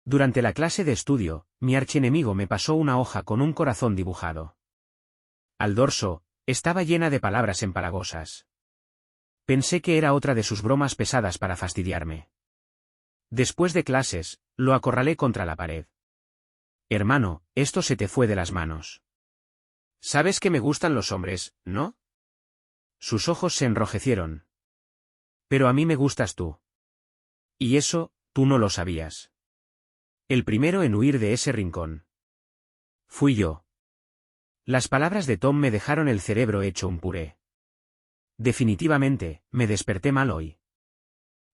Durante la clase de estudio, mi archienemigo me pasó una hoja con un corazón dibujado. Al dorso, estaba llena de palabras empalagosas. Pensé que era otra de sus bromas pesadas para fastidiarme. Después de clases, lo acorralé contra la pared. Hermano, esto se te fue de las manos. Sabes que me gustan los hombres, ¿no? Sus ojos se enrojecieron. Pero a mí me gustas tú. Y eso, tú no lo sabías. El primero en huir de ese rincón fui yo. Las palabras de Tom me dejaron el cerebro hecho un puré. Definitivamente, me desperté mal hoy.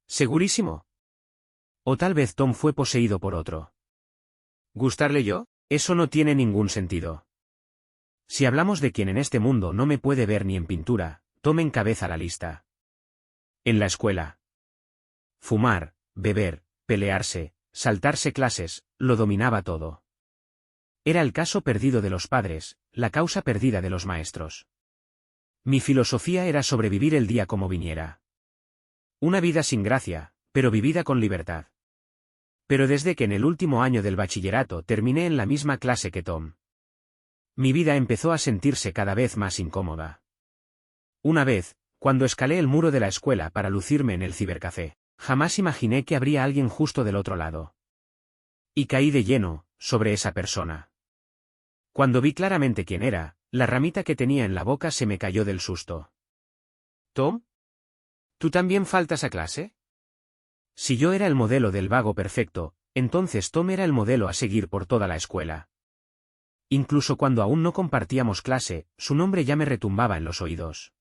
¿Segurísimo? O tal vez Tom fue poseído por otro. ¿Gustarle yo? Eso no tiene ningún sentido. Si hablamos de quien en este mundo no me puede ver ni en pintura, Tom encabeza la lista. En la escuela. Fumar, beber, pelearse, saltarse clases, lo dominaba todo. Era el caso perdido de los padres, la causa perdida de los maestros. Mi filosofía era sobrevivir el día como viniera. Una vida sin gracia, pero vivida con libertad. Pero desde que en el último año del bachillerato terminé en la misma clase que Tom, mi vida empezó a sentirse cada vez más incómoda. Una vez, cuando escalé el muro de la escuela para lucirme en el cibercafé, jamás imaginé que habría alguien justo del otro lado. Y caí de lleno, sobre esa persona. Cuando vi claramente quién era, la ramita que tenía en la boca se me cayó del susto. ¿Tom? ¿Tú también faltas a clase? Si yo era el modelo del vago perfecto, entonces Tom era el modelo a seguir por toda la escuela. Incluso cuando aún no compartíamos clase, su nombre ya me retumbaba en los oídos.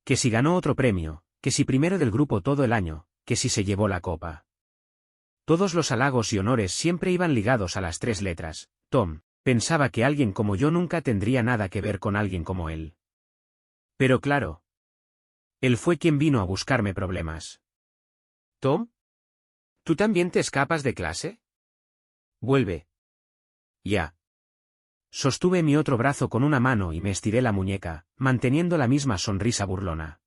Que si ganó otro premio, que si primero del grupo todo el año, que si se llevó la copa. Todos los halagos y honores siempre iban ligados a las 3 letras, Tom. Pensaba que alguien como yo nunca tendría nada que ver con alguien como él. Pero claro. Él fue quien vino a buscarme problemas. ¿Tom? ¿Tú también te escapas de clase? Vuelve. Ya. Sostuve mi otro brazo con una mano y me estiré la muñeca, manteniendo la misma sonrisa burlona.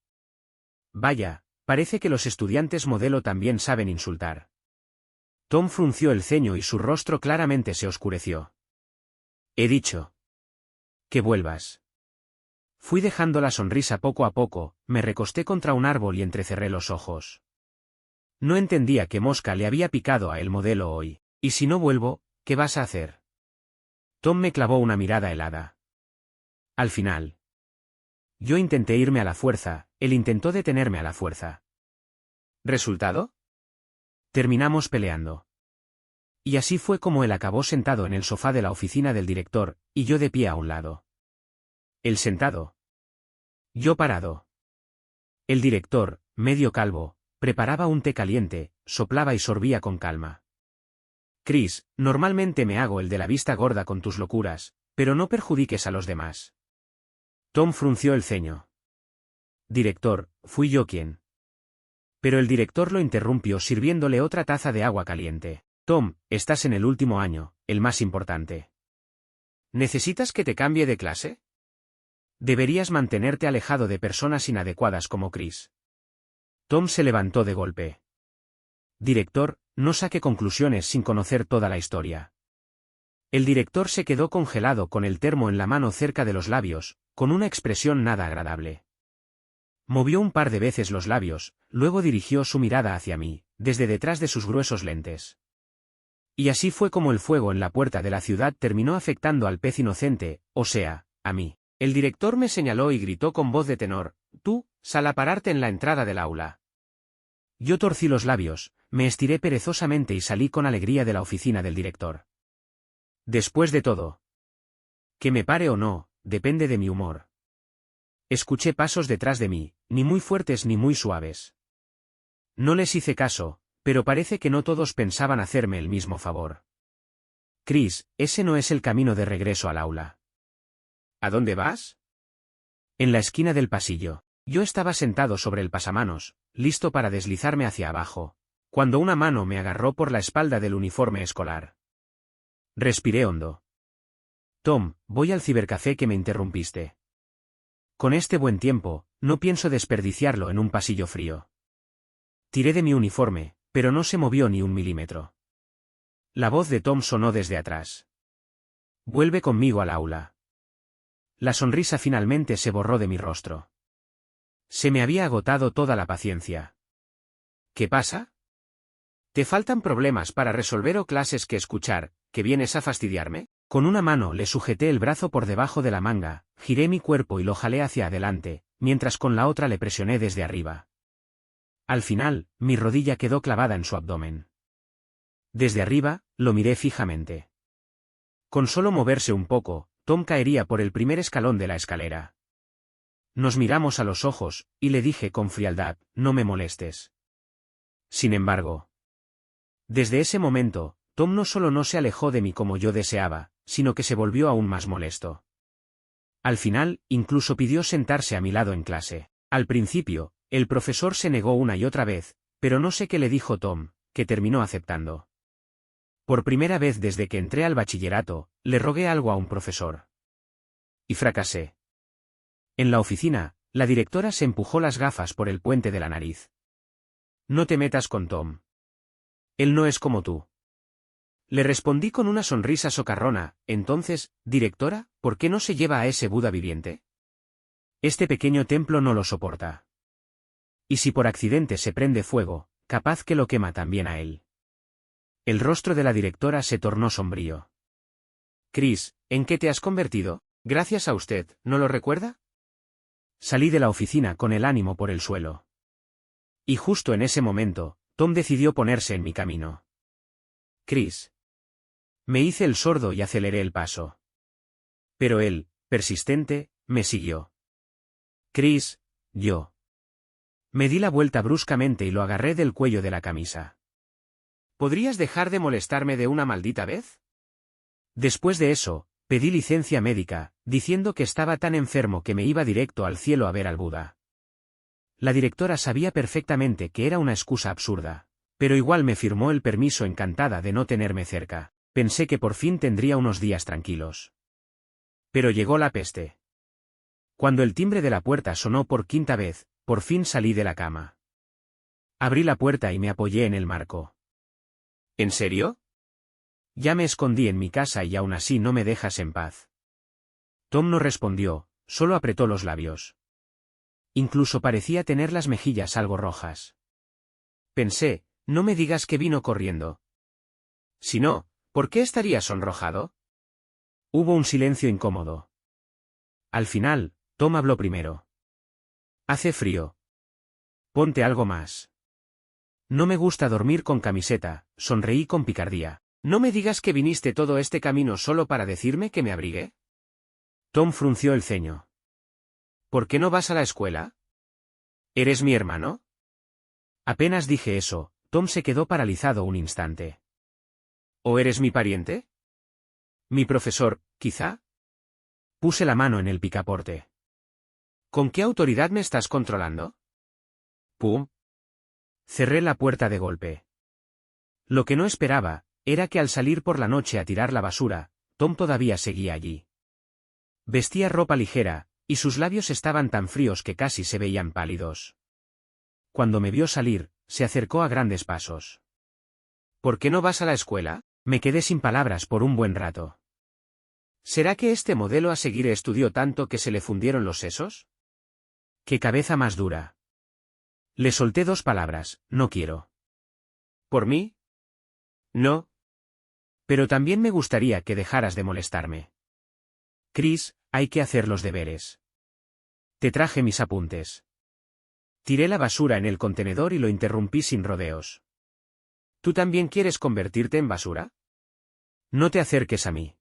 Vaya, parece que los estudiantes modelo también saben insultar. Tom frunció el ceño y su rostro claramente se oscureció. He dicho. Que vuelvas. Fui dejando la sonrisa poco a poco, me recosté contra un árbol y entrecerré los ojos. No entendía qué mosca le había picado a el modelo hoy. ¿Y si no vuelvo, qué vas a hacer? Tom me clavó una mirada helada. Al final. Yo intenté irme a la fuerza, él intentó detenerme a la fuerza. ¿Resultado? Terminamos peleando. Y así fue como él acabó sentado en el sofá de la oficina del director, y yo de pie a un lado. Él sentado. Yo parado. El director, medio calvo, preparaba un té caliente, soplaba y sorbía con calma. Chris, normalmente me hago el de la vista gorda con tus locuras, pero no perjudiques a los demás. Tom frunció el ceño. Director, fui yo quien. Pero el director lo interrumpió sirviéndole otra taza de agua caliente. Tom, estás en el último año, el más importante. ¿Necesitas que te cambie de clase? Deberías mantenerte alejado de personas inadecuadas como Chris. Tom se levantó de golpe. Director, no saque conclusiones sin conocer toda la historia. El director se quedó congelado con el termo en la mano cerca de los labios, con una expresión nada agradable. Movió un par de veces los labios, luego dirigió su mirada hacia mí, desde detrás de sus gruesos lentes. Y así fue como el fuego en la puerta de la ciudad terminó afectando al pez inocente, o sea, a mí. El director me señaló y gritó con voz de tenor, tú, sal a pararte en la entrada del aula. Yo torcí los labios, me estiré perezosamente y salí con alegría de la oficina del director. Después de todo. Que me pare o no, depende de mi humor. Escuché pasos detrás de mí, ni muy fuertes ni muy suaves. No les hice caso, pero parece que no todos pensaban hacerme el mismo favor. Chris, ese no es el camino de regreso al aula. ¿A dónde vas? En la esquina del pasillo. Yo estaba sentado sobre el pasamanos, listo para deslizarme hacia abajo, cuando una mano me agarró por la espalda del uniforme escolar. Respiré hondo. Tom, voy al cibercafé que me interrumpiste. Con este buen tiempo, no pienso desperdiciarlo en un pasillo frío. Tiré de mi uniforme, pero no se movió ni un milímetro. La voz de Tom sonó desde atrás. Vuelve conmigo al aula. La sonrisa finalmente se borró de mi rostro. Se me había agotado toda la paciencia. ¿Qué pasa? ¿Te faltan problemas para resolver o clases que escuchar, que vienes a fastidiarme? Con una mano le sujeté el brazo por debajo de la manga, giré mi cuerpo y lo jalé hacia adelante, mientras con la otra le presioné desde arriba. Al final, mi rodilla quedó clavada en su abdomen. Desde arriba, lo miré fijamente. Con solo moverse un poco, Tom caería por el primer escalón de la escalera. Nos miramos a los ojos, y le dije con frialdad, no me molestes. Sin embargo, desde ese momento, Tom no solo no se alejó de mí como yo deseaba, sino que se volvió aún más molesto. Al final, incluso pidió sentarse a mi lado en clase. Al principio, el profesor se negó una y otra vez, pero no sé qué le dijo Tom, que terminó aceptando. Por primera vez desde que entré al bachillerato, le rogué algo a un profesor. Y fracasé. En la oficina, la directora se empujó las gafas por el puente de la nariz. No te metas con Tom. Él no es como tú. Le respondí con una sonrisa socarrona. Entonces, directora, ¿por qué no se lleva a ese Buda viviente? Este pequeño templo no lo soporta. Y si por accidente se prende fuego, capaz que lo quema también a él. El rostro de la directora se tornó sombrío. Chris, ¿en qué te has convertido? Gracias a usted, ¿no lo recuerda? Salí de la oficina con el ánimo por el suelo. Y justo en ese momento, Tom decidió ponerse en mi camino. Chris. Me hice el sordo y aceleré el paso. Pero él, persistente, me siguió. Chris, yo. Me di la vuelta bruscamente y lo agarré del cuello de la camisa. ¿Podrías dejar de molestarme de una maldita vez? Después de eso, pedí licencia médica, diciendo que estaba tan enfermo que me iba directo al cielo a ver al Buda. La directora sabía perfectamente que era una excusa absurda, pero igual me firmó el permiso encantada de no tenerme cerca. Pensé que por fin tendría unos días tranquilos. Pero llegó la peste. Cuando el timbre de la puerta sonó por quinta vez, por fin salí de la cama. Abrí la puerta y me apoyé en el marco. ¿En serio? Ya me escondí en mi casa y aún así no me dejas en paz. Tom no respondió, solo apretó los labios. Incluso parecía tener las mejillas algo rojas. Pensé, no me digas que vino corriendo. Si no, ¿por qué estaría sonrojado? Hubo un silencio incómodo. Al final, Tom habló primero. Hace frío. Ponte algo más. No me gusta dormir con camiseta, sonreí con picardía. ¿No me digas que viniste todo este camino solo para decirme que me abrigué? Tom frunció el ceño. ¿Por qué no vas a la escuela? ¿Eres mi hermano? Apenas dije eso, Tom se quedó paralizado un instante. ¿O eres mi pariente? Mi profesor, quizá. Puse la mano en el picaporte. ¿Con qué autoridad me estás controlando? ¡Pum! Cerré la puerta de golpe. Lo que no esperaba, era que al salir por la noche a tirar la basura, Tom todavía seguía allí. Vestía ropa ligera, y sus labios estaban tan fríos que casi se veían pálidos. Cuando me vio salir, se acercó a grandes pasos. ¿Por qué no vas a la escuela? Me quedé sin palabras por un buen rato. ¿Será que este modelo a seguir estudió tanto que se le fundieron los sesos? ¡Qué cabeza más dura! Le solté dos palabras, no quiero. ¿Por mí? No. Pero también me gustaría que dejaras de molestarme. Chris, hay que hacer los deberes. Te traje mis apuntes. Tiré la basura en el contenedor y lo interrumpí sin rodeos. ¿Tú también quieres convertirte en basura? No te acerques a mí.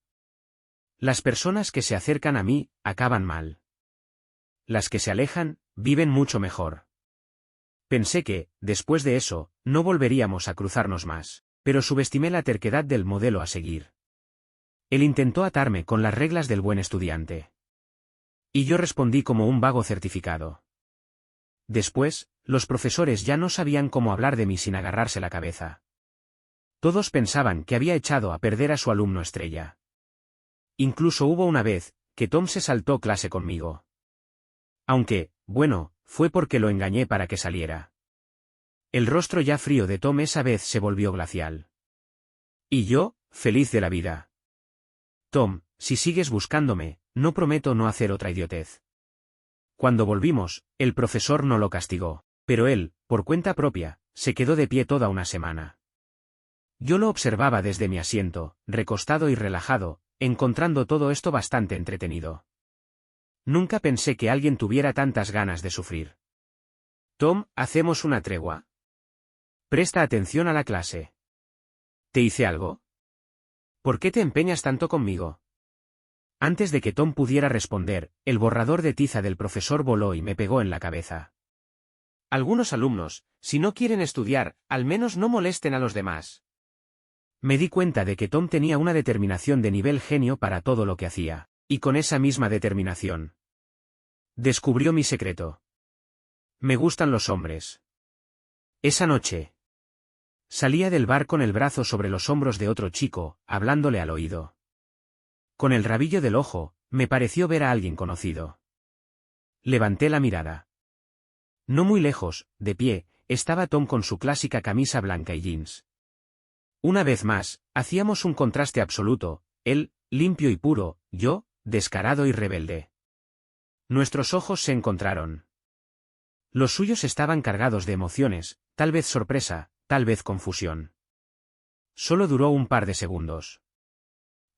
Las personas que se acercan a mí, acaban mal. Las que se alejan, viven mucho mejor. Pensé que, después de eso, no volveríamos a cruzarnos más, pero subestimé la terquedad del modelo a seguir. Él intentó atarme con las reglas del buen estudiante. Y yo respondí como un vago certificado. Después, los profesores ya no sabían cómo hablar de mí sin agarrarse la cabeza. Todos pensaban que había echado a perder a su alumno estrella. Incluso hubo una vez, que Tom se saltó clase conmigo. Aunque, bueno, fue porque lo engañé para que saliera. El rostro ya frío de Tom esa vez se volvió glacial. Y yo, feliz de la vida. Tom, si sigues buscándome, no prometo no hacer otra idiotez. Cuando volvimos, el profesor no lo castigó, pero él, por cuenta propia, se quedó de pie toda una semana. Yo lo observaba desde mi asiento, recostado y relajado, encontrando todo esto bastante entretenido. Nunca pensé que alguien tuviera tantas ganas de sufrir. Tom, ¿hacemos una tregua? Presta atención a la clase. ¿Te hice algo? ¿Por qué te empeñas tanto conmigo? Antes de que Tom pudiera responder, el borrador de tiza del profesor voló y me pegó en la cabeza. Algunos alumnos, si no quieren estudiar, al menos no molesten a los demás. Me di cuenta de que Tom tenía una determinación de nivel genio para todo lo que hacía, y con esa misma determinación descubrió mi secreto. Me gustan los hombres. Esa noche salía del bar con el brazo sobre los hombros de otro chico, hablándole al oído. Con el rabillo del ojo, me pareció ver a alguien conocido. Levanté la mirada. No muy lejos, de pie, estaba Tom con su clásica camisa blanca y jeans. Una vez más, hacíamos un contraste absoluto, él, limpio y puro, yo, descarado y rebelde. Nuestros ojos se encontraron. Los suyos estaban cargados de emociones, tal vez sorpresa, tal vez confusión. Solo duró un par de segundos.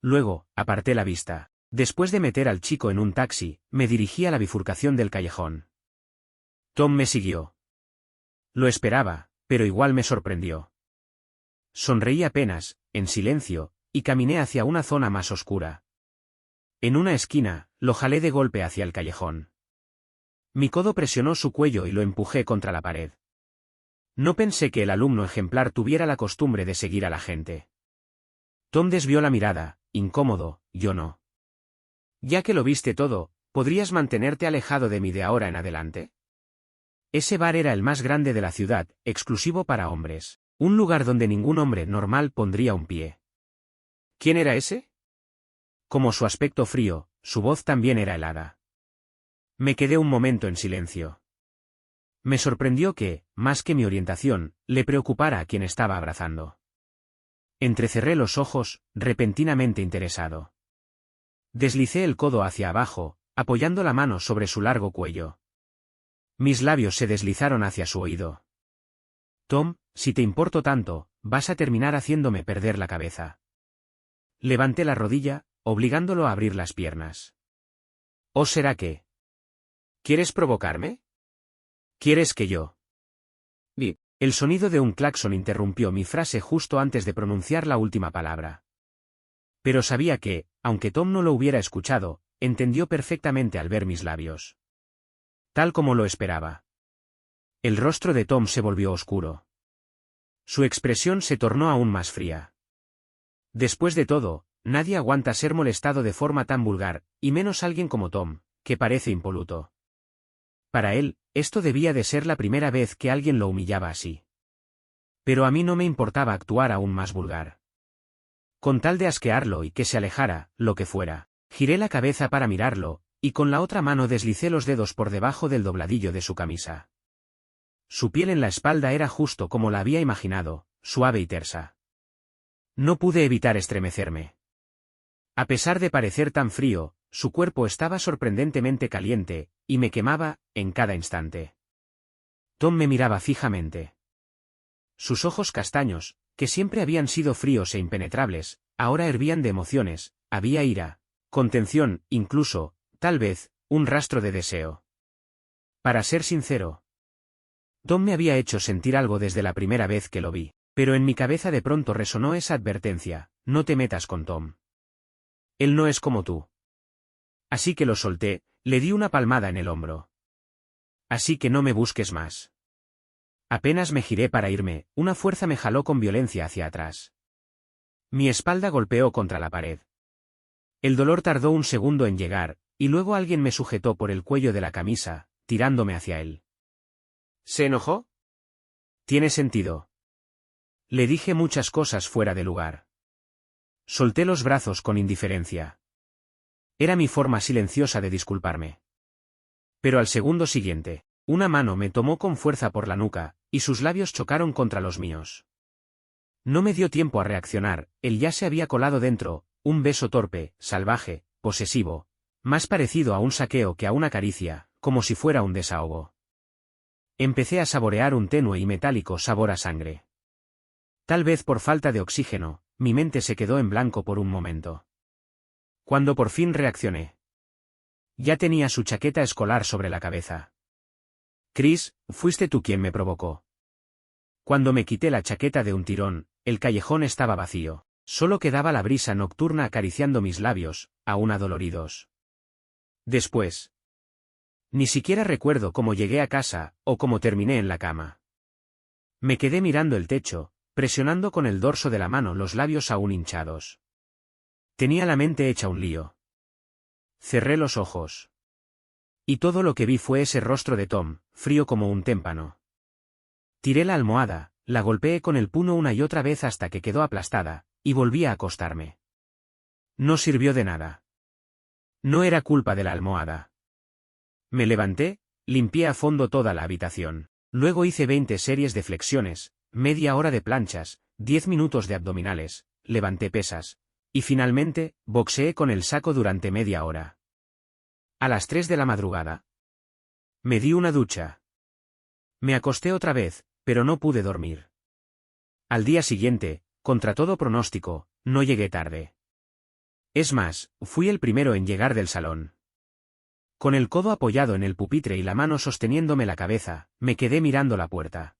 Luego, aparté la vista. Después de meter al chico en un taxi, me dirigí a la bifurcación del callejón. Tom me siguió. Lo esperaba, pero igual me sorprendió. Sonreí apenas, en silencio, y caminé hacia una zona más oscura. En una esquina, lo jalé de golpe hacia el callejón. Mi codo presionó su cuello y lo empujé contra la pared. No pensé que el alumno ejemplar tuviera la costumbre de seguir a la gente. Tom desvió la mirada, incómodo, yo no. Ya que lo viste todo, ¿podrías mantenerte alejado de mí de ahora en adelante? Ese bar era el más grande de la ciudad, exclusivo para hombres, un lugar donde ningún hombre normal pondría un pie. ¿Quién era ese? Como su aspecto frío, su voz también era helada. Me quedé un momento en silencio. Me sorprendió que, más que mi orientación, le preocupara a quien estaba abrazando. Entrecerré los ojos, repentinamente interesado. Deslicé el codo hacia abajo, apoyando la mano sobre su largo cuello. Mis labios se deslizaron hacia su oído. Tom, si te importo tanto, vas a terminar haciéndome perder la cabeza. Levanté la rodilla, obligándolo a abrir las piernas. ¿O será que? ¿Quieres provocarme? ¿Quieres que yo? El sonido de un claxon interrumpió mi frase justo antes de pronunciar la última palabra. Pero sabía que, aunque Tom no lo hubiera escuchado, entendió perfectamente al ver mis labios. Tal como lo esperaba. El rostro de Tom se volvió oscuro. Su expresión se tornó aún más fría. Después de todo, nadie aguanta ser molestado de forma tan vulgar, y menos alguien como Tom, que parece impoluto. Para él, esto debía de ser la primera vez que alguien lo humillaba así. Pero a mí no me importaba actuar aún más vulgar. Con tal de asquearlo y que se alejara, lo que fuera, giré la cabeza para mirarlo, y con la otra mano deslicé los dedos por debajo del dobladillo de su camisa. Su piel en la espalda era justo como la había imaginado, suave y tersa. No pude evitar estremecerme. A pesar de parecer tan frío, su cuerpo estaba sorprendentemente caliente, y me quemaba, en cada instante. Tom me miraba fijamente. Sus ojos castaños, que siempre habían sido fríos e impenetrables, ahora hervían de emociones, había ira, contención, incluso, tal vez, un rastro de deseo. Para ser sincero, Tom me había hecho sentir algo desde la primera vez que lo vi, pero en mi cabeza de pronto resonó esa advertencia: no te metas con Tom. Él no es como tú. Así que lo solté, le di una palmada en el hombro. Así que no me busques más. Apenas me giré para irme, una fuerza me jaló con violencia hacia atrás. Mi espalda golpeó contra la pared. El dolor tardó un segundo en llegar, y luego alguien me sujetó por el cuello de la camisa, tirándome hacia él. ¿Se enojó? Tiene sentido. Le dije muchas cosas fuera de lugar. Solté los brazos con indiferencia. Era mi forma silenciosa de disculparme. Pero al segundo siguiente, una mano me tomó con fuerza por la nuca, y sus labios chocaron contra los míos. No me dio tiempo a reaccionar, él ya se había colado dentro, un beso torpe, salvaje, posesivo, más parecido a un saqueo que a una caricia, como si fuera un desahogo. Empecé a saborear un tenue y metálico sabor a sangre. Tal vez por falta de oxígeno, mi mente se quedó en blanco por un momento. Cuando por fin reaccioné. Ya tenía su chaqueta escolar sobre la cabeza. Chris, fuiste tú quien me provocó. Cuando me quité la chaqueta de un tirón, el callejón estaba vacío. Solo quedaba la brisa nocturna acariciando mis labios, aún adoloridos. Después. Ni siquiera recuerdo cómo llegué a casa, o cómo terminé en la cama. Me quedé mirando el techo, presionando con el dorso de la mano los labios aún hinchados. Tenía la mente hecha un lío. Cerré los ojos. Y todo lo que vi fue ese rostro de Tom, frío como un témpano. Tiré la almohada, la golpeé con el puño una y otra vez hasta que quedó aplastada, y volví a acostarme. No sirvió de nada. No era culpa de la almohada. Me levanté, limpié a fondo toda la habitación. Luego hice 20 series de flexiones, media hora de planchas, 10 minutos de abdominales, levanté pesas, y finalmente, boxeé con el saco durante media hora. A las 3 de la madrugada. Me di una ducha. Me acosté otra vez, pero no pude dormir. Al día siguiente, contra todo pronóstico, no llegué tarde. Es más, fui el primero en llegar del salón. Con el codo apoyado en el pupitre y la mano sosteniéndome la cabeza, me quedé mirando la puerta.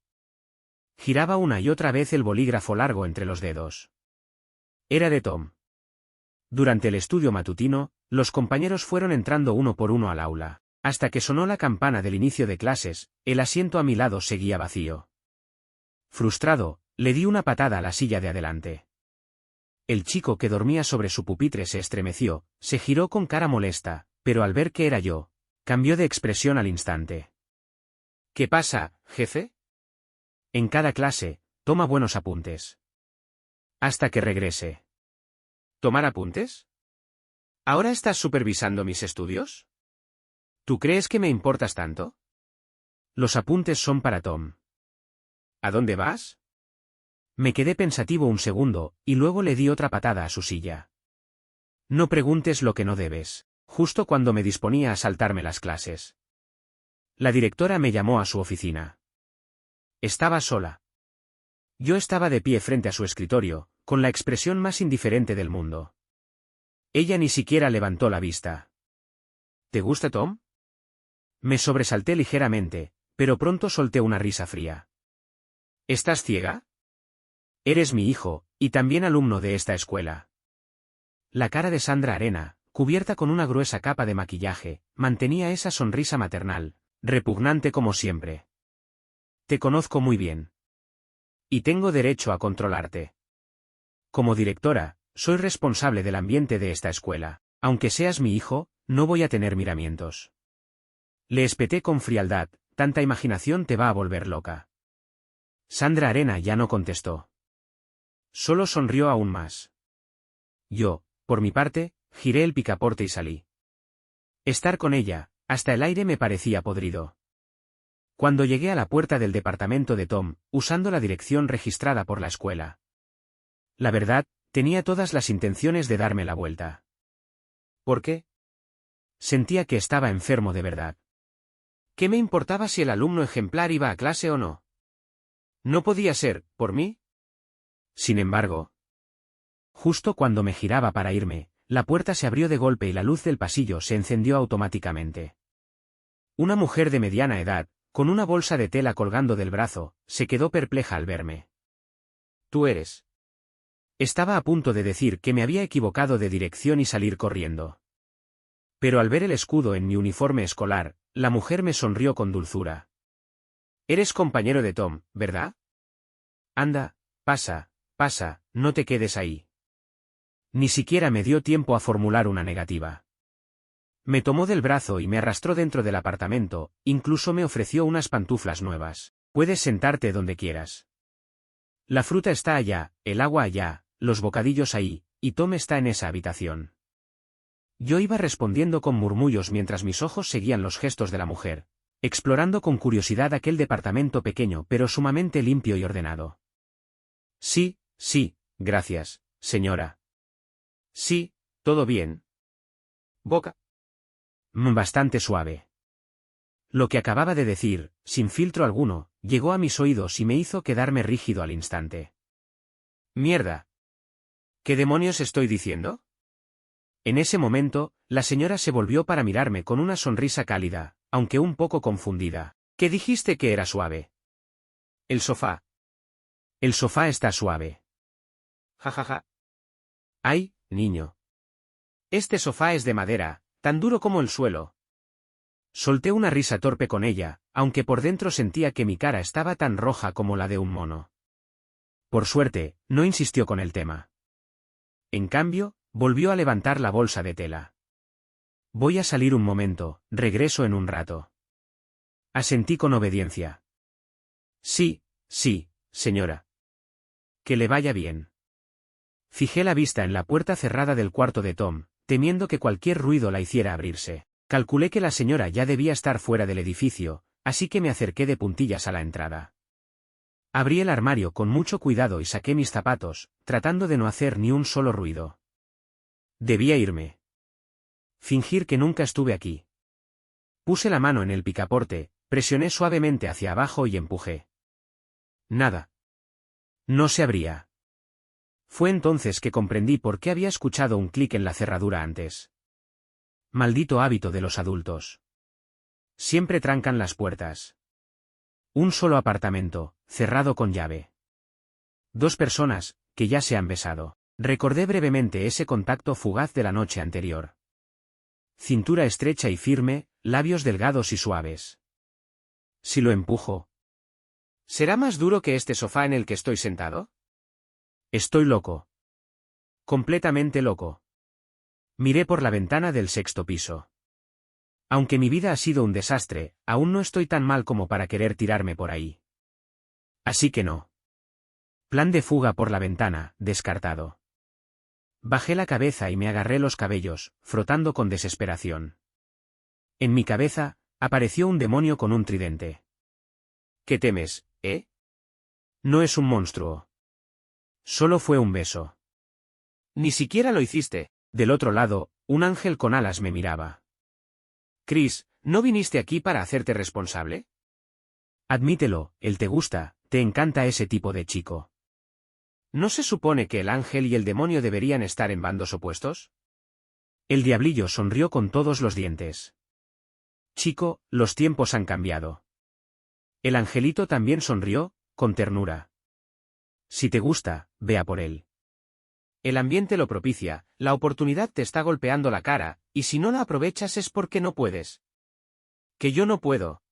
Giraba una y otra vez el bolígrafo largo entre los dedos. Era de Tom. Durante el estudio matutino, los compañeros fueron entrando uno por uno al aula. Hasta que sonó la campana del inicio de clases, el asiento a mi lado seguía vacío. Frustrado, le di una patada a la silla de adelante. El chico que dormía sobre su pupitre se estremeció, se giró con cara molesta, pero al ver que era yo, cambió de expresión al instante. ¿Qué pasa, jefe? En cada clase, toma buenos apuntes. Hasta que regrese. ¿Tomar apuntes? ¿Ahora estás supervisando mis estudios? ¿Tú crees que me importas tanto? Los apuntes son para Tom. ¿A dónde vas? Me quedé pensativo un segundo, y luego le di otra patada a su silla. No preguntes lo que no debes, justo cuando me disponía a saltarme las clases. La directora me llamó a su oficina. Estaba sola. Yo estaba de pie frente a su escritorio, con la expresión más indiferente del mundo. Ella ni siquiera levantó la vista. ¿Te gusta Tom? Me sobresalté ligeramente, pero pronto solté una risa fría. ¿Estás ciega? Eres mi hijo, y también alumno de esta escuela. La cara de Sandra Arena, cubierta con una gruesa capa de maquillaje, mantenía esa sonrisa maternal, repugnante como siempre. Te conozco muy bien. Y tengo derecho a controlarte. Como directora, soy responsable del ambiente de esta escuela. Aunque seas mi hijo, no voy a tener miramientos. Le espeté con frialdad, tanta imaginación te va a volver loca. Sandra Arena ya no contestó. Solo sonrió aún más. Yo, por mi parte, giré el picaporte y salí. Estar con ella, hasta el aire me parecía podrido. Cuando llegué a la puerta del departamento de Tom, usando la dirección registrada por la escuela. La verdad, tenía todas las intenciones de darme la vuelta. ¿Por qué? Sentía que estaba enfermo de verdad. ¿Qué me importaba si el alumno ejemplar iba a clase o no? No podía ser, ¿por mí? Sin embargo, justo cuando me giraba para irme, la puerta se abrió de golpe y la luz del pasillo se encendió automáticamente. Una mujer de mediana edad, con una bolsa de tela colgando del brazo, se quedó perpleja al verme. ¿Tú eres? Estaba a punto de decir que me había equivocado de dirección y salir corriendo. Pero al ver el escudo en mi uniforme escolar, la mujer me sonrió con dulzura. Eres compañero de Tom, ¿verdad? Anda, pasa, pasa, no te quedes ahí. Ni siquiera me dio tiempo a formular una negativa. Me tomó del brazo y me arrastró dentro del apartamento, incluso me ofreció unas pantuflas nuevas. Puedes sentarte donde quieras. La fruta está allá, el agua allá, los bocadillos ahí, y Tom está en esa habitación. Yo iba respondiendo con murmullos mientras mis ojos seguían los gestos de la mujer, explorando con curiosidad aquel departamento pequeño pero sumamente limpio y ordenado. Sí, Sí, gracias, señora. Sí, todo bien. Boca. Bastante suave. Lo que acababa de decir, sin filtro alguno, llegó a mis oídos y me hizo quedarme rígido al instante. Mierda. ¿Qué demonios estoy diciendo? En ese momento, la señora se volvió para mirarme con una sonrisa cálida, aunque un poco confundida. ¿Qué dijiste que era suave? El sofá. El sofá está suave. Ja ja ja. Ay, niño. Este sofá es de madera, tan duro como el suelo. Solté una risa torpe con ella, aunque por dentro sentía que mi cara estaba tan roja como la de un mono. Por suerte, no insistió con el tema. En cambio, volvió a levantar la bolsa de tela. Voy a salir un momento, regreso en un rato. Asentí con obediencia. Sí, sí, señora. Que le vaya bien. Fijé la vista en la puerta cerrada del cuarto de Tom, temiendo que cualquier ruido la hiciera abrirse. Calculé que la señora ya debía estar fuera del edificio, así que me acerqué de puntillas a la entrada. Abrí el armario con mucho cuidado y saqué mis zapatos, tratando de no hacer ni un solo ruido. Debía irme. Fingir que nunca estuve aquí. Puse la mano en el picaporte, presioné suavemente hacia abajo y empujé. Nada. No se abría. Fue entonces que comprendí por qué había escuchado un clic en la cerradura antes. Maldito hábito de los adultos. Siempre trancan las puertas. Un solo apartamento, cerrado con llave. Dos personas, que ya se han besado. Recordé brevemente ese contacto fugaz de la noche anterior. Cintura estrecha y firme, labios delgados y suaves. Si lo empujo. ¿Será más duro que este sofá en el que estoy sentado? Estoy loco. Completamente loco. Miré por la ventana del sexto piso. Aunque mi vida ha sido un desastre, aún no estoy tan mal como para querer tirarme por ahí. Así que no. Plan de fuga por la ventana, descartado. Bajé la cabeza y me agarré los cabellos, frotando con desesperación. En mi cabeza, apareció un demonio con un tridente. ¿Qué temes, eh? No es un monstruo. Solo fue un beso. Ni siquiera lo hiciste. Del otro lado, un ángel con alas me miraba. Chris, ¿no viniste aquí para hacerte responsable? Admítelo, él te gusta, te encanta ese tipo de chico. ¿No se supone que el ángel y el demonio deberían estar en bandos opuestos? El diablillo sonrió con todos los dientes. Chico, los tiempos han cambiado. El angelito también sonrió, con ternura. Si te gusta, ve a por él. El ambiente lo propicia, la oportunidad te está golpeando la cara, y si no la aprovechas es porque no puedes. Que yo no puedo.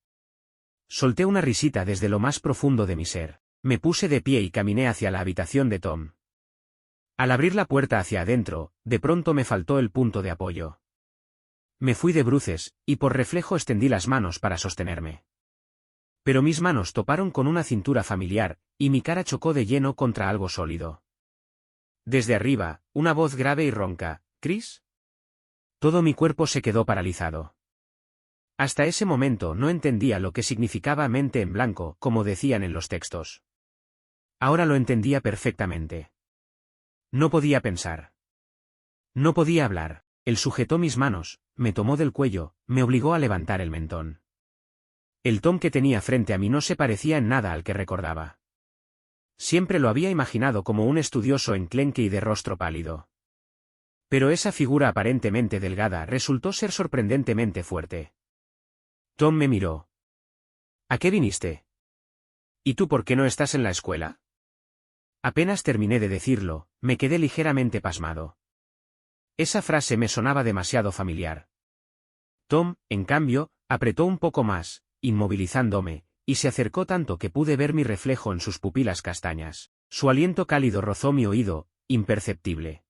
Solté una risita desde lo más profundo de mi ser. Me puse de pie y caminé hacia la habitación de Tom. Al abrir la puerta hacia adentro, de pronto me faltó el punto de apoyo. Me fui de bruces, y por reflejo extendí las manos para sostenerme. Pero mis manos toparon con una cintura familiar, y mi cara chocó de lleno contra algo sólido. Desde arriba, una voz grave y ronca, ¿Chris? Todo mi cuerpo se quedó paralizado. Hasta ese momento no entendía lo que significaba mente en blanco, como decían en los textos. Ahora lo entendía perfectamente. No podía pensar. No podía hablar. Él sujetó mis manos, me tomó del cuello, me obligó a levantar el mentón. El Tom que tenía frente a mí no se parecía en nada al que recordaba. Siempre lo había imaginado como un estudioso enclenque y de rostro pálido. Pero esa figura aparentemente delgada resultó ser sorprendentemente fuerte. Tom me miró. ¿A qué viniste? ¿Y tú por qué no estás en la escuela? Apenas terminé de decirlo, me quedé ligeramente pasmado. Esa frase me sonaba demasiado familiar. Tom, en cambio, apretó un poco más, inmovilizándome, y se acercó tanto que pude ver mi reflejo en sus pupilas castañas. Su aliento cálido rozó mi oído, imperceptible.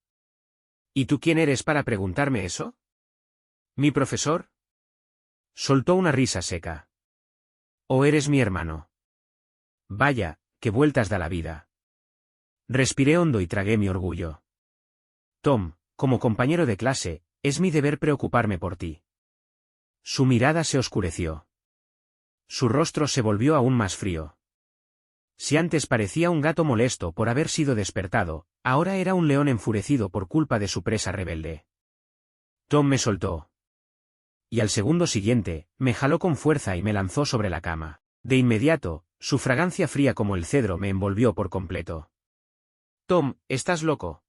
¿Y tú quién eres para preguntarme eso? ¿Mi profesor? Soltó una risa seca. ¿O eres mi hermano? Vaya, qué vueltas da la vida. Respiré hondo y tragué mi orgullo. Tom, como compañero de clase, es mi deber preocuparme por ti. Su mirada se oscureció. Su rostro se volvió aún más frío. Si antes parecía un gato molesto por haber sido despertado, ahora era un león enfurecido por culpa de su presa rebelde. Tom me soltó. Y al segundo siguiente, me jaló con fuerza y me lanzó sobre la cama. De inmediato, su fragancia fría como el cedro me envolvió por completo. Tom, ¿estás loco?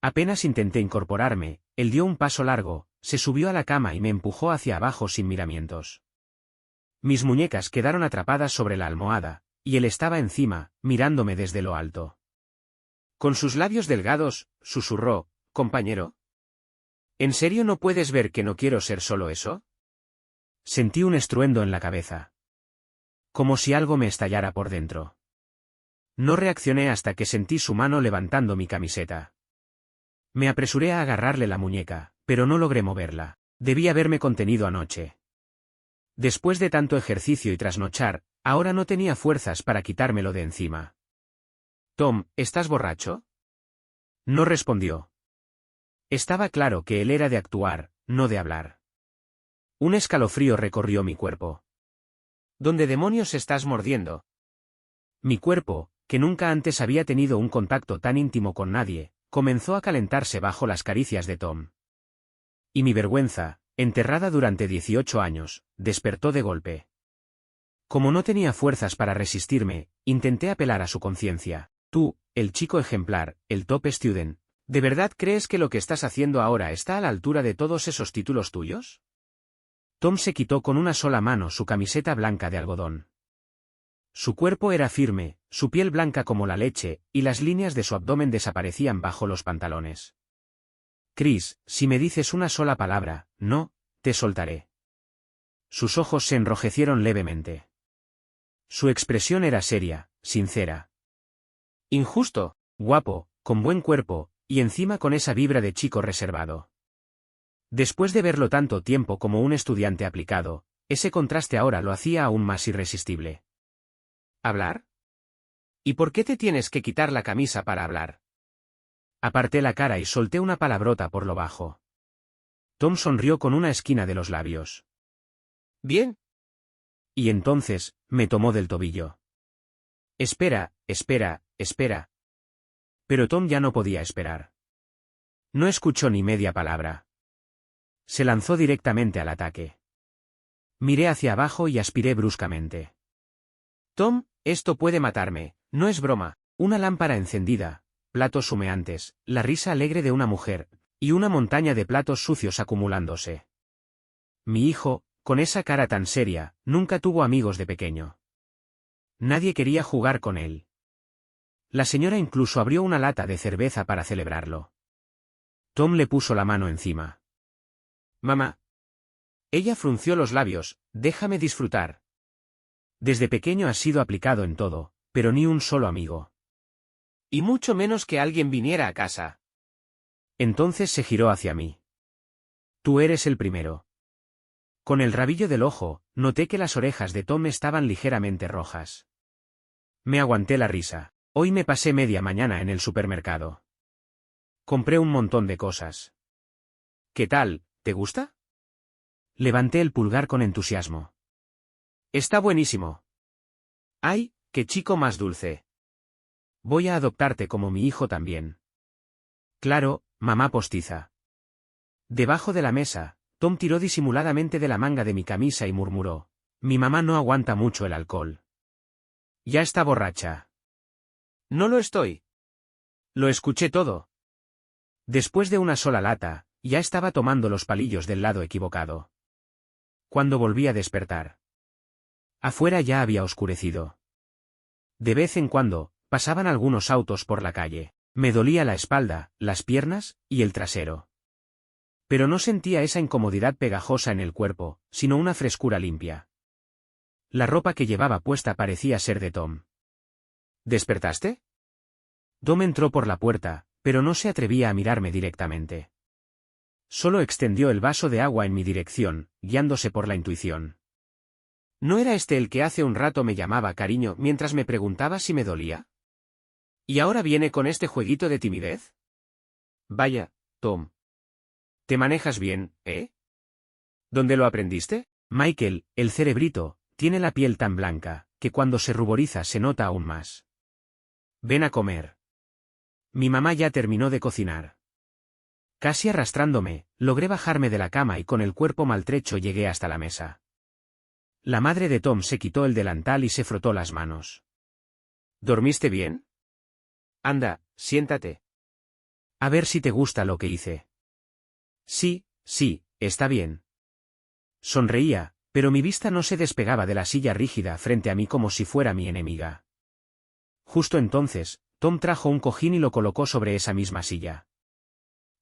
Apenas intenté incorporarme, él dio un paso largo, se subió a la cama y me empujó hacia abajo sin miramientos. Mis muñecas quedaron atrapadas sobre la almohada, y él estaba encima, mirándome desde lo alto. Con sus labios delgados, susurró, «Compañero. ¿En serio no puedes ver que no quiero ser solo eso?» Sentí un estruendo en la cabeza. Como si algo me estallara por dentro. No reaccioné hasta que sentí su mano levantando mi camiseta. Me apresuré a agarrarle la muñeca, pero no logré moverla. Debí haberme contenido anoche. Después de tanto ejercicio y trasnochar, ahora no tenía fuerzas para quitármelo de encima. «Tom, ¿estás borracho?» No respondió. Estaba claro que él era de actuar, no de hablar. Un escalofrío recorrió mi cuerpo. ¿Dónde demonios estás mordiendo? Mi cuerpo, que nunca antes había tenido un contacto tan íntimo con nadie, comenzó a calentarse bajo las caricias de Tom. Y mi vergüenza, enterrada durante 18 años, despertó de golpe. Como no tenía fuerzas para resistirme, intenté apelar a su conciencia. Tú, el chico ejemplar, el top student, ¿de verdad crees que lo que estás haciendo ahora está a la altura de todos esos títulos tuyos? Tom se quitó con una sola mano su camiseta blanca de algodón. Su cuerpo era firme, su piel blanca como la leche, y las líneas de su abdomen desaparecían bajo los pantalones. Chris, si me dices una sola palabra, no, te soltaré. Sus ojos se enrojecieron levemente. Su expresión era seria, sincera. Injusto, guapo, con buen cuerpo, y encima con esa vibra de chico reservado. Después de verlo tanto tiempo como un estudiante aplicado, ese contraste ahora lo hacía aún más irresistible. ¿Hablar? ¿Y por qué te tienes que quitar la camisa para hablar? Aparté la cara y solté una palabrota por lo bajo. Tom sonrió con una esquina de los labios. Bien. Y entonces, me tomó del tobillo. Espera, espera, espera. Pero Tom ya no podía esperar. No escuchó ni media palabra. Se lanzó directamente al ataque. Miré hacia abajo y aspiré bruscamente. Tom, esto puede matarme, no es broma. Una lámpara encendida, platos humeantes, la risa alegre de una mujer, y una montaña de platos sucios acumulándose. Mi hijo, con esa cara tan seria, nunca tuvo amigos de pequeño. Nadie quería jugar con él. La señora incluso abrió una lata de cerveza para celebrarlo. Tom le puso la mano encima. Mamá. Ella frunció los labios, déjame disfrutar. Desde pequeño has sido aplicado en todo, pero ni un solo amigo. Y mucho menos que alguien viniera a casa. Entonces se giró hacia mí. Tú eres el primero. Con el rabillo del ojo, noté que las orejas de Tom estaban ligeramente rojas. Me aguanté la risa. Hoy me pasé media mañana en el supermercado. Compré un montón de cosas. ¿Qué tal, te gusta? Levanté el pulgar con entusiasmo. Está buenísimo. ¡Ay, qué chico más dulce! Voy a adoptarte como mi hijo también. Claro, mamá postiza. Debajo de la mesa, Tom tiró disimuladamente de la manga de mi camisa y murmuró, mi mamá no aguanta mucho el alcohol. Ya está borracha. No lo estoy. Lo escuché todo. Después de una sola lata, ya estaba tomando los palillos del lado equivocado. Cuando volví a despertar. Afuera ya había oscurecido. De vez en cuando, pasaban algunos autos por la calle. Me dolía la espalda, las piernas, y el trasero. Pero no sentía esa incomodidad pegajosa en el cuerpo, sino una frescura limpia. La ropa que llevaba puesta parecía ser de Tom. ¿Despertaste? Tom entró por la puerta, pero no se atrevía a mirarme directamente. Solo extendió el vaso de agua en mi dirección, guiándose por la intuición. ¿No era este el que hace un rato me llamaba cariño mientras me preguntaba si me dolía? ¿Y ahora viene con este jueguito de timidez? Vaya, Tom. Te manejas bien, ¿eh? ¿Dónde lo aprendiste? Michael, el cerebrito, tiene la piel tan blanca, que cuando se ruboriza se nota aún más. Ven a comer. Mi mamá ya terminó de cocinar. Casi arrastrándome, logré bajarme de la cama y con el cuerpo maltrecho llegué hasta la mesa. La madre de Tom se quitó el delantal y se frotó las manos. ¿Dormiste bien? Anda, siéntate. A ver si te gusta lo que hice. Sí, está bien. Sonreía, pero mi vista no se despegaba de la silla rígida frente a mí como si fuera mi enemiga. Justo entonces, Tom trajo un cojín y lo colocó sobre esa misma silla.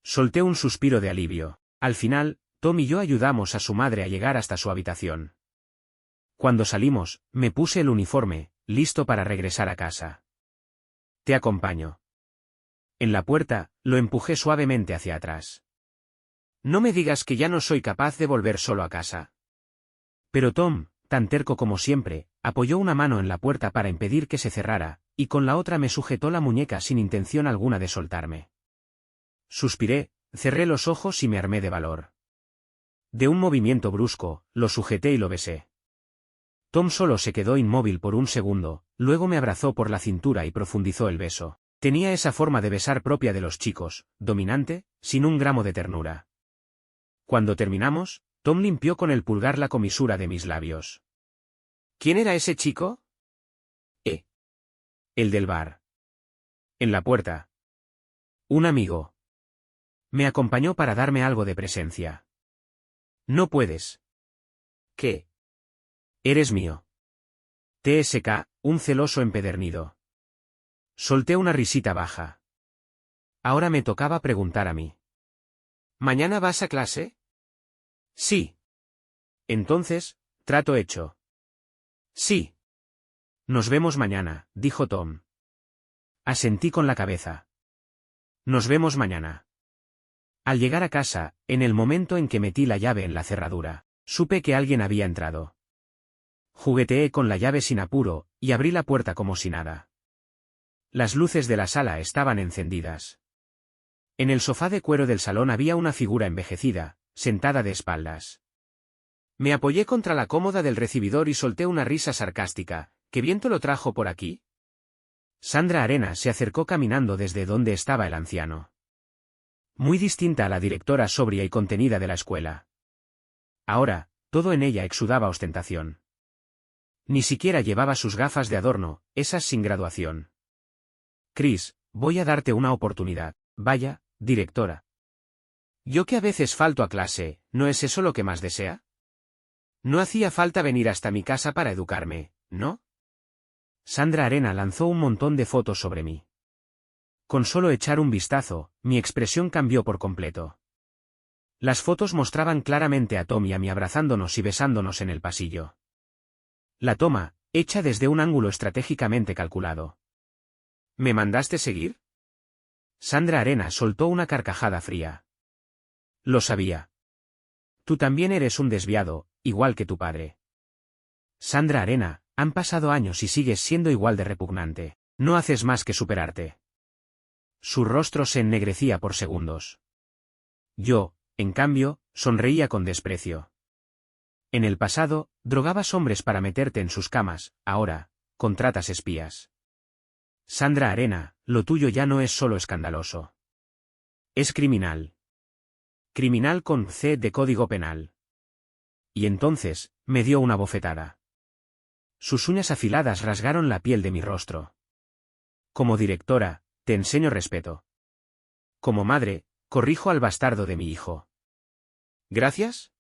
Solté un suspiro de alivio. Al final, Tom y yo ayudamos a su madre a llegar hasta su habitación. Cuando salimos, me puse el uniforme, listo para regresar a casa. Te acompaño. En la puerta, lo empujé suavemente hacia atrás. No me digas que ya no soy capaz de volver solo a casa. Pero Tom, tan terco como siempre, apoyó una mano en la puerta para impedir que se cerrara, y con la otra me sujetó la muñeca sin intención alguna de soltarme. Suspiré, cerré los ojos y me armé de valor. De un movimiento brusco, lo sujeté y lo besé. Tom solo se quedó inmóvil por un segundo, luego me abrazó por la cintura y profundizó el beso. Tenía esa forma de besar propia de los chicos, dominante, sin un gramo de ternura. Cuando terminamos, Tom limpió con el pulgar la comisura de mis labios. ¿Quién era ese chico? El del bar. En la puerta. Un amigo. Me acompañó para darme algo de presencia. No puedes. ¿Qué? Eres mío. TSK, un celoso empedernido. Solté una risita baja. Ahora me tocaba preguntar a mí. ¿Mañana vas a clase? Sí. Entonces, trato hecho. Sí. Nos vemos mañana, dijo Tom. Asentí con la cabeza. Nos vemos mañana. Al llegar a casa, en el momento en que metí la llave en la cerradura, supe que alguien había entrado. Jugueteé con la llave sin apuro, y abrí la puerta como si nada. Las luces de la sala estaban encendidas. En el sofá de cuero del salón había una figura envejecida, sentada de espaldas. Me apoyé contra la cómoda del recibidor y solté una risa sarcástica. ¿Qué viento lo trajo por aquí? Sandra Arena se acercó caminando desde donde estaba el anciano. Muy distinta a la directora sobria y contenida de la escuela. Ahora, todo en ella exudaba ostentación. Ni siquiera llevaba sus gafas de adorno, esas sin graduación. Chris, voy a darte una oportunidad. Vaya, directora. Yo que a veces falto a clase, ¿no es eso lo que más desea? No hacía falta venir hasta mi casa para educarme, ¿no? Sandra Arena lanzó un montón de fotos sobre mí. Con solo echar un vistazo, mi expresión cambió por completo. Las fotos mostraban claramente a Tom y a mí abrazándonos y besándonos en el pasillo. La toma, hecha desde un ángulo estratégicamente calculado. ¿Me mandaste seguir? Sandra Arena soltó una carcajada fría. Lo sabía. Tú también eres un desviado, igual que tu padre. Sandra Arena, han pasado años y sigues siendo igual de repugnante. No haces más que superarte. Su rostro se ennegrecía por segundos. Yo, en cambio, sonreía con desprecio. En el pasado, drogabas hombres para meterte en sus camas, ahora, contratas espías. Sandra Arena, lo tuyo ya no es solo escandaloso. Es criminal. Criminal con C de código penal. Y entonces, me dio una bofetada. Sus uñas afiladas rasgaron la piel de mi rostro. Como directora, te enseño respeto. Como madre, corrijo al bastardo de mi hijo. ¿Gracias?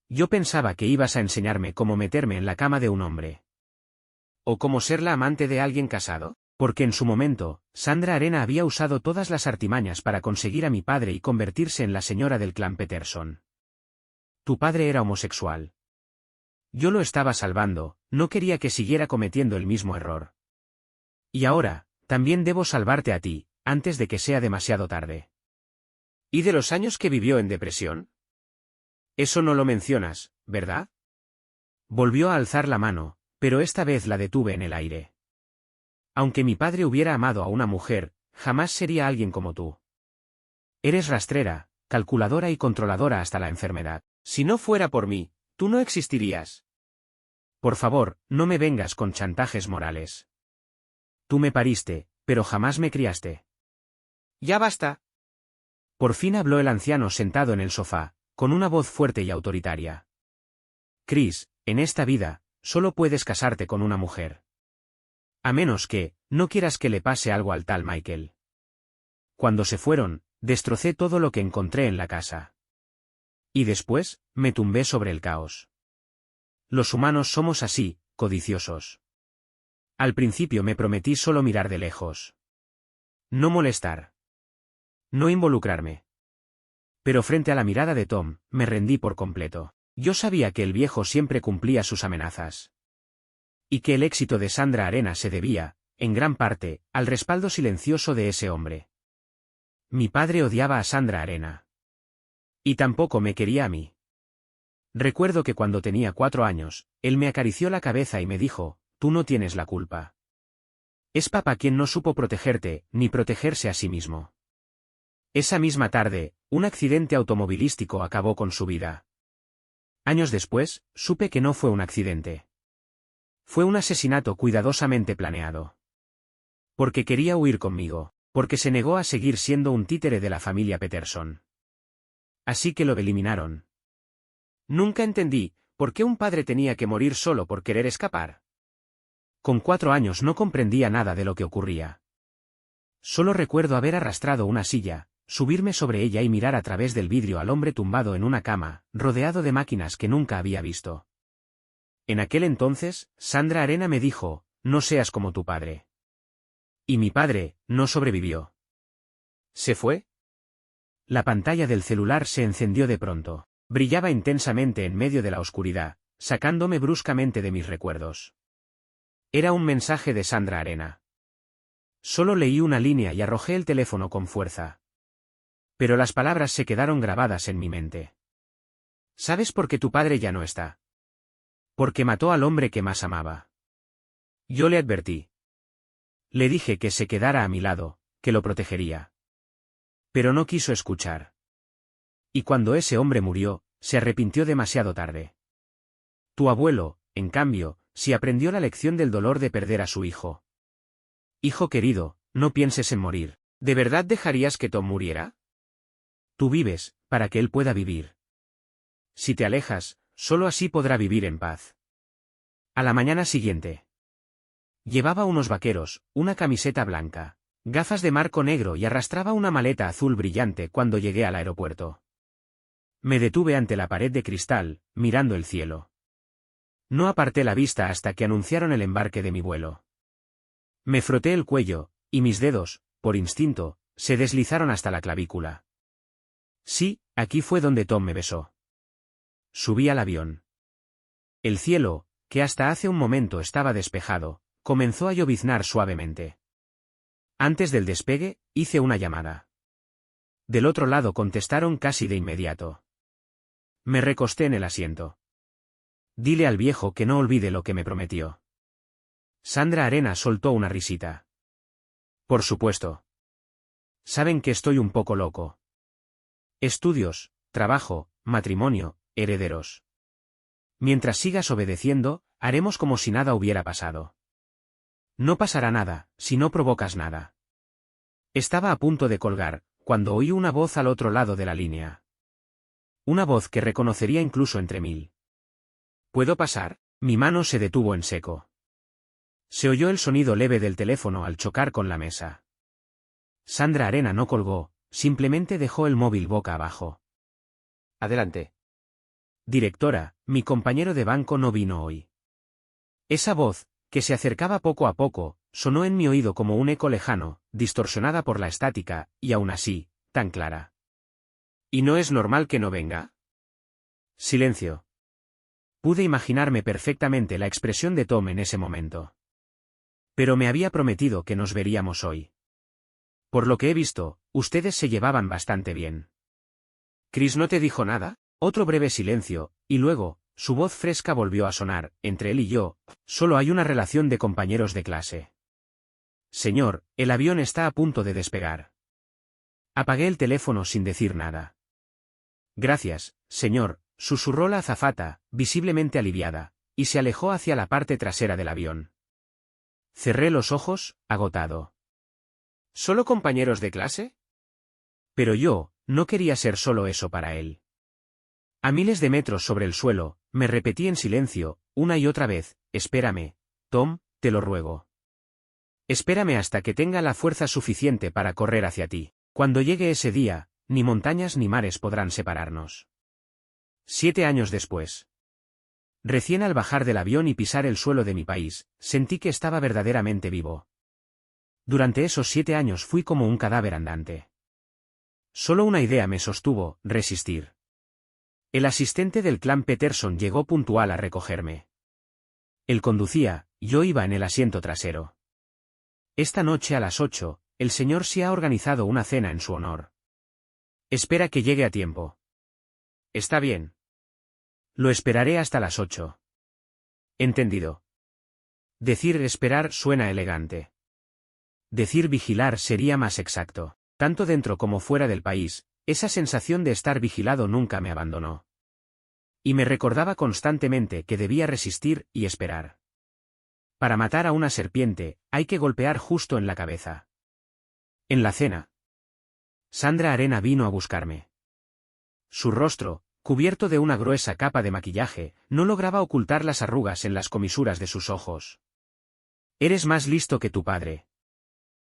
Yo pensaba que ibas a enseñarme cómo meterme en la cama de un hombre. ¿O cómo ser la amante de alguien casado? Porque en su momento, Sandra Arena había usado todas las artimañas para conseguir a mi padre y convertirse en la señora del clan Peterson. Tu padre era homosexual. Yo lo estaba salvando, no quería que siguiera cometiendo el mismo error. Y ahora, también debo salvarte a ti, antes de que sea demasiado tarde. ¿Y de los años que vivió en depresión? Eso no lo mencionas, ¿verdad? Volvió a alzar la mano, pero esta vez la detuve en el aire. Aunque mi padre hubiera amado a una mujer, jamás sería alguien como tú. Eres rastrera, calculadora y controladora hasta la enfermedad. Si no fuera por mí, tú no existirías. Por favor, no me vengas con chantajes morales. Tú me pariste, pero jamás me criaste. Ya basta. Por fin habló el anciano sentado en el sofá, con una voz fuerte y autoritaria. Chris, en esta vida, solo puedes casarte con una mujer. A menos que, no quieras que le pase algo al tal Michael. Cuando se fueron, destrocé todo lo que encontré en la casa. Y después, me tumbé sobre el caos. Los humanos somos así, codiciosos. Al principio me prometí solo mirar de lejos. No molestar. No involucrarme. Pero frente a la mirada de Tom, me rendí por completo. Yo sabía que el viejo siempre cumplía sus amenazas. Y que el éxito de Sandra Arena se debía, en gran parte, al respaldo silencioso de ese hombre. Mi padre odiaba a Sandra Arena. Y tampoco me quería a mí. Recuerdo que cuando tenía 4 años, él me acarició la cabeza y me dijo, tú no tienes la culpa. Es papá quien no supo protegerte, ni protegerse a sí mismo. Esa misma tarde, un accidente automovilístico acabó con su vida. Años después, supe que no fue un accidente. Fue un asesinato cuidadosamente planeado. Porque quería huir conmigo, porque se negó a seguir siendo un títere de la familia Peterson. Así que lo eliminaron. Nunca entendí, ¿por qué un padre tenía que morir solo por querer escapar? Con 4 años no comprendía nada de lo que ocurría. Solo recuerdo haber arrastrado una silla, subirme sobre ella y mirar a través del vidrio al hombre tumbado en una cama, rodeado de máquinas que nunca había visto. En aquel entonces, Sandra Arena me dijo, no seas como tu padre. Y mi padre, no sobrevivió. ¿Se fue? La pantalla del celular se encendió de pronto. Brillaba intensamente en medio de la oscuridad, sacándome bruscamente de mis recuerdos. Era un mensaje de Sandra Arena. Solo leí una línea y arrojé el teléfono con fuerza. Pero las palabras se quedaron grabadas en mi mente. ¿Sabes por qué tu padre ya no está? Porque mató al hombre que más amaba. Yo le advertí. Le dije que se quedara a mi lado, que lo protegería. Pero no quiso escuchar. Y cuando ese hombre murió, se arrepintió demasiado tarde. Tu abuelo, en cambio, sí aprendió la lección del dolor de perder a su hijo. Hijo querido, no pienses en morir. ¿De verdad dejarías que Tom muriera? Tú vives, para que él pueda vivir. Si te alejas, solo así podrá vivir en paz. A la mañana siguiente. Llevaba unos vaqueros, una camiseta blanca, gafas de marco negro y arrastraba una maleta azul brillante cuando llegué al aeropuerto. Me detuve ante la pared de cristal, mirando el cielo. No aparté la vista hasta que anunciaron el embarque de mi vuelo. Me froté el cuello, y mis dedos, por instinto, se deslizaron hasta la clavícula. Sí, aquí fue donde Tom me besó. Subí al avión. El cielo, que hasta hace un momento estaba despejado, comenzó a lloviznar suavemente. Antes del despegue, hice una llamada. Del otro lado contestaron casi de inmediato. Me recosté en el asiento. Dile al viejo que no olvide lo que me prometió. Sandra Arena soltó una risita. Por supuesto. Saben que estoy un poco loco. Estudios, trabajo, matrimonio, herederos. Mientras sigas obedeciendo, haremos como si nada hubiera pasado. No pasará nada, si no provocas nada. Estaba a punto de colgar, cuando oí una voz al otro lado de la línea. Una voz que reconocería incluso entre 1000. ¿Puedo pasar? Mi mano se detuvo en seco. Se oyó el sonido leve del teléfono al chocar con la mesa. Sandra Arena no colgó, simplemente dejó el móvil boca abajo. Adelante. Directora, mi compañero de banco no vino hoy. Esa voz, que se acercaba poco a poco, sonó en mi oído como un eco lejano, distorsionada por la estática, y aún así, tan clara. ¿Y no es normal que no venga? Silencio. Pude imaginarme perfectamente la expresión de Tom en ese momento. Pero me había prometido que nos veríamos hoy. Por lo que he visto, ustedes se llevaban bastante bien. ¿Chris no te dijo nada? Otro breve silencio, y luego, su voz fresca volvió a sonar, entre él y yo, solo hay una relación de compañeros de clase. Señor, el avión está a punto de despegar. Apagué el teléfono sin decir nada. Gracias, señor, susurró la azafata, visiblemente aliviada, y se alejó hacia la parte trasera del avión. Cerré los ojos, agotado. ¿Solo compañeros de clase? Pero yo, no quería ser solo eso para él. A miles de metros sobre el suelo, me repetí en silencio, una y otra vez, espérame, Tom, te lo ruego. Espérame hasta que tenga la fuerza suficiente para correr hacia ti. Cuando llegue ese día, ni montañas ni mares podrán separarnos. 7 años después. Recién al bajar del avión y pisar el suelo de mi país, sentí que estaba verdaderamente vivo. Durante esos 7 años fui como un cadáver andante. Solo una idea me sostuvo, resistir. El asistente del clan Peterson llegó puntual a recogerme. Él conducía, yo iba en el asiento trasero. Esta noche a las 8, el señor sí ha organizado una cena en su honor. Espera que llegue a tiempo. Está bien. Lo esperaré hasta las 8. Entendido. Decir esperar suena elegante. Decir vigilar sería más exacto. Tanto dentro como fuera del país, esa sensación de estar vigilado nunca me abandonó. Y me recordaba constantemente que debía resistir y esperar. Para matar a una serpiente, hay que golpear justo en la cabeza. En la cena. Sandra Arena vino a buscarme. Su rostro, cubierto de una gruesa capa de maquillaje, no lograba ocultar las arrugas en las comisuras de sus ojos. Eres más listo que tu padre.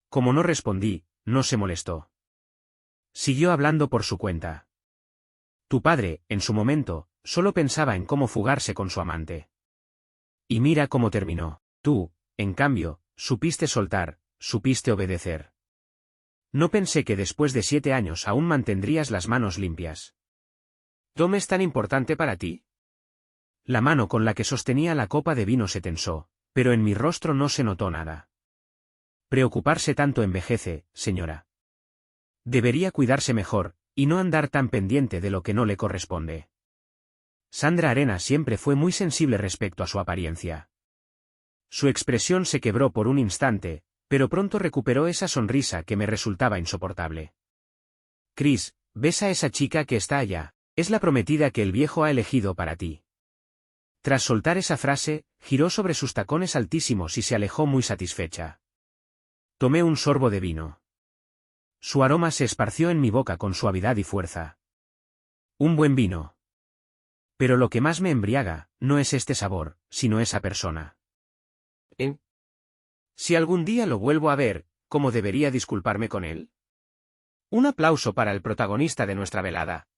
Como no respondí, no se molestó. Siguió hablando por su cuenta. Tu padre, en su momento, solo pensaba en cómo fugarse con su amante. Y mira cómo terminó. Tú, en cambio, supiste soltar, supiste obedecer. No pensé que después de 7 años aún mantendrías las manos limpias. ¿Tom es tan importante para ti? La mano con la que sostenía la copa de vino se tensó, pero en mi rostro no se notó nada. Preocuparse tanto envejece, señora. Debería cuidarse mejor, y no andar tan pendiente de lo que no le corresponde. Sandra Arena siempre fue muy sensible respecto a su apariencia. Su expresión se quebró por un instante, pero pronto recuperó esa sonrisa que me resultaba insoportable. Chris, ¿ves a esa chica que está allá? Es la prometida que el viejo ha elegido para ti. Tras soltar esa frase, giró sobre sus tacones altísimos y se alejó muy satisfecha. Tomé un sorbo de vino. Su aroma se esparció en mi boca con suavidad y fuerza. Un buen vino. Pero lo que más me embriaga, no es este sabor, sino esa persona. Si algún día lo vuelvo a ver, ¿cómo debería disculparme con él? Un aplauso para el protagonista de nuestra velada.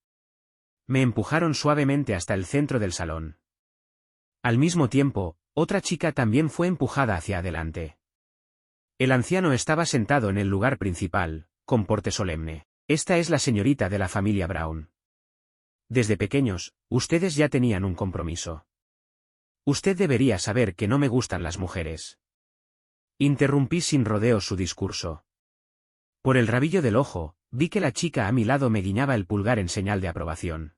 Me empujaron suavemente hasta el centro del salón. Al mismo tiempo, otra chica también fue empujada hacia adelante. El anciano estaba sentado en el lugar principal, con porte solemne. Esta es la señorita de la familia Brown. Desde pequeños, ustedes ya tenían un compromiso. Usted debería saber que no me gustan las mujeres. Interrumpí sin rodeos su discurso. Por el rabillo del ojo, vi que la chica a mi lado me guiñaba el pulgar en señal de aprobación.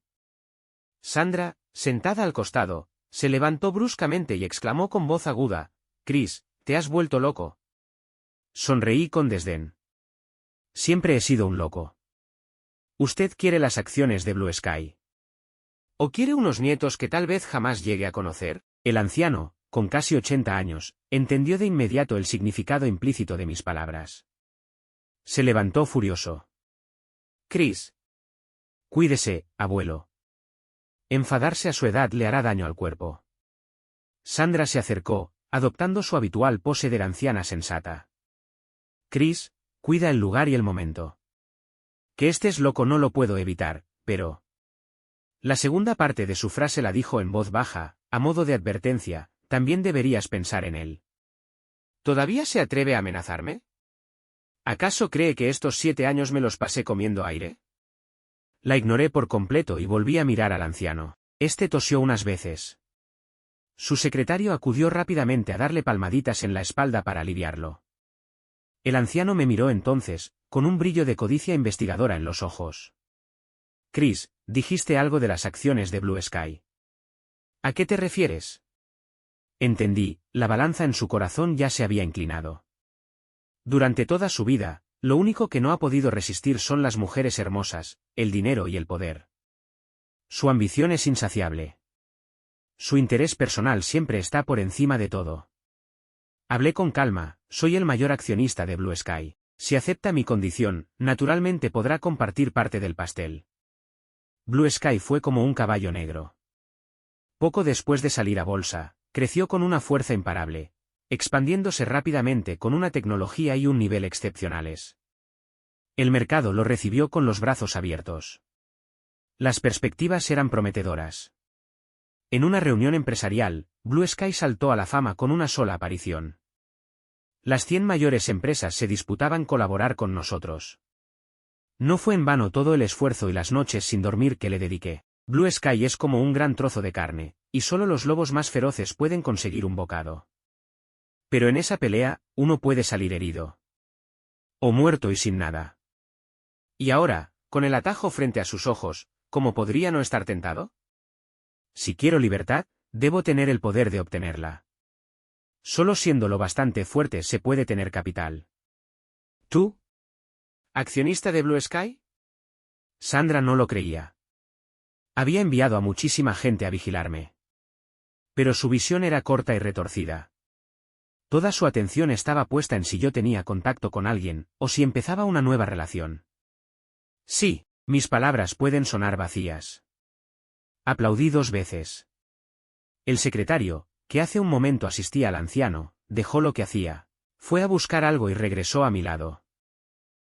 Sandra, sentada al costado, se levantó bruscamente y exclamó con voz aguda, «Chris, te has vuelto loco». Sonreí con desdén. Siempre he sido un loco. Usted quiere las acciones de Blue Sky. ¿O quiere unos nietos que tal vez jamás llegue a conocer? El anciano, con casi 80 años, entendió de inmediato el significado implícito de mis palabras. Se levantó furioso. Chris. Cuídese, abuelo. Enfadarse a su edad le hará daño al cuerpo. Sandra se acercó, adoptando su habitual pose de anciana sensata. Chris, cuida el lugar y el momento. Que estés loco no lo puedo evitar, pero... La segunda parte de su frase la dijo en voz baja, a modo de advertencia, también deberías pensar en él. ¿Todavía se atreve a amenazarme? ¿Acaso cree que estos 7 años me los pasé comiendo aire? La ignoré por completo y volví a mirar al anciano. Este tosió unas veces. Su secretario acudió rápidamente a darle palmaditas en la espalda para aliviarlo. El anciano me miró entonces, con un brillo de codicia investigadora en los ojos. Chris, dijiste algo de las acciones de Blue Sky. ¿A qué te refieres? Entendí, la balanza en su corazón ya se había inclinado. Durante toda su vida, lo único que no ha podido resistir son las mujeres hermosas, el dinero y el poder. Su ambición es insaciable. Su interés personal siempre está por encima de todo. Hablé con calma, soy el mayor accionista de Blue Sky. Si acepta mi condición, naturalmente podrá compartir parte del pastel. Blue Sky fue como un caballo negro. Poco después de salir a bolsa, creció con una fuerza imparable, expandiéndose rápidamente con una tecnología y un nivel excepcionales. El mercado lo recibió con los brazos abiertos. Las perspectivas eran prometedoras. En una reunión empresarial, Blue Sky saltó a la fama con una sola aparición. Las 100 mayores empresas se disputaban colaborar con nosotros. No fue en vano todo el esfuerzo y las noches sin dormir que le dediqué. Blue Sky es como un gran trozo de carne, y solo los lobos más feroces pueden conseguir un bocado. Pero en esa pelea, uno puede salir herido. O muerto y sin nada. Y ahora, con el atajo frente a sus ojos, ¿cómo podría no estar tentado? Si quiero libertad, debo tener el poder de obtenerla. Solo siendo lo bastante fuerte se puede tener capital. ¿Tú? ¿Accionista de Blue Sky? Sandra no lo creía. Había enviado a muchísima gente a vigilarme. Pero su visión era corta y retorcida. Toda su atención estaba puesta en si yo tenía contacto con alguien, o si empezaba una nueva relación. Sí, mis palabras pueden sonar vacías. Aplaudí 2 veces. El secretario, que hace un momento asistía al anciano, dejó lo que hacía, fue a buscar algo y regresó a mi lado.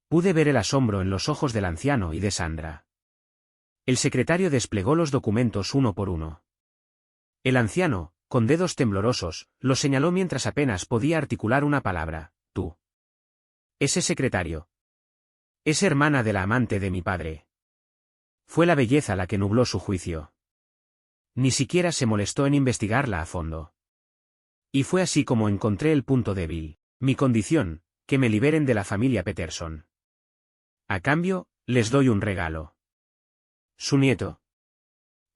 Pude ver el asombro en los ojos del anciano y de Sandra. El secretario desplegó los documentos uno por uno. El anciano, con dedos temblorosos, lo señaló mientras apenas podía articular una palabra: tú. Ese secretario. Es hermana de la amante de mi padre. Fue la belleza la que nubló su juicio. Ni siquiera se molestó en investigarla a fondo. Y fue así como encontré el punto débil, mi condición, que me liberen de la familia Peterson. A cambio, les doy un regalo. Su nieto.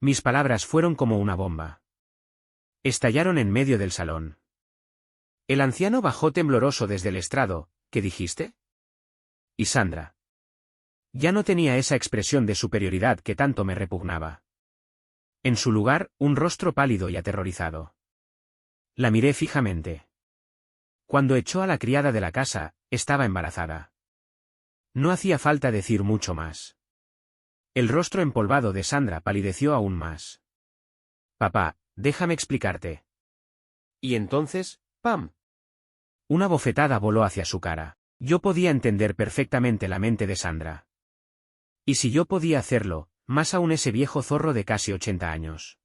Mis palabras fueron como una bomba. Estallaron en medio del salón. El anciano bajó tembloroso desde el estrado. ¿Qué dijiste? Y Sandra. Ya no tenía esa expresión de superioridad que tanto me repugnaba. En su lugar, un rostro pálido y aterrorizado. La miré fijamente. Cuando echó a la criada de la casa, estaba embarazada. No hacía falta decir mucho más. El rostro empolvado de Sandra palideció aún más. Papá, déjame explicarte. Y entonces, ¡pam! Una bofetada voló hacia su cara. Yo podía entender perfectamente la mente de Sandra. Y si yo podía hacerlo, más aún ese viejo zorro de casi 80 años.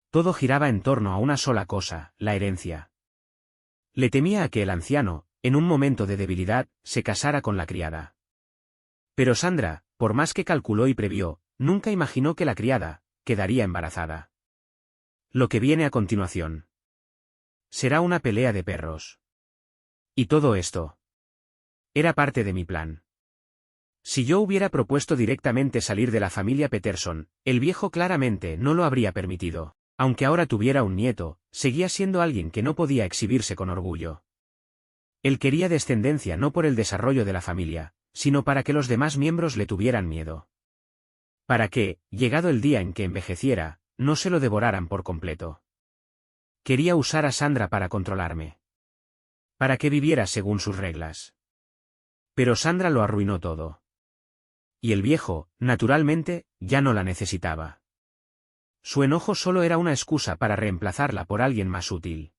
Todo giraba en torno a una sola cosa, la herencia. Le temía a que el anciano, en un momento de debilidad, se casara con la criada. Pero Sandra, por más que calculó y previó, nunca imaginó que la criada quedaría embarazada. Lo que viene a continuación será una pelea de perros. Y todo esto era parte de mi plan. Si yo hubiera propuesto directamente salir de la familia Peterson, el viejo claramente no lo habría permitido. Aunque ahora tuviera un nieto, seguía siendo alguien que no podía exhibirse con orgullo. Él quería descendencia no por el desarrollo de la familia, sino para que los demás miembros le tuvieran miedo. Para que, llegado el día en que envejeciera, no se lo devoraran por completo. Quería usar a Sandra para controlarme. Para que viviera según sus reglas. Pero Sandra lo arruinó todo. Y el viejo, naturalmente, ya no la necesitaba. Su enojo solo era una excusa para reemplazarla por alguien más útil.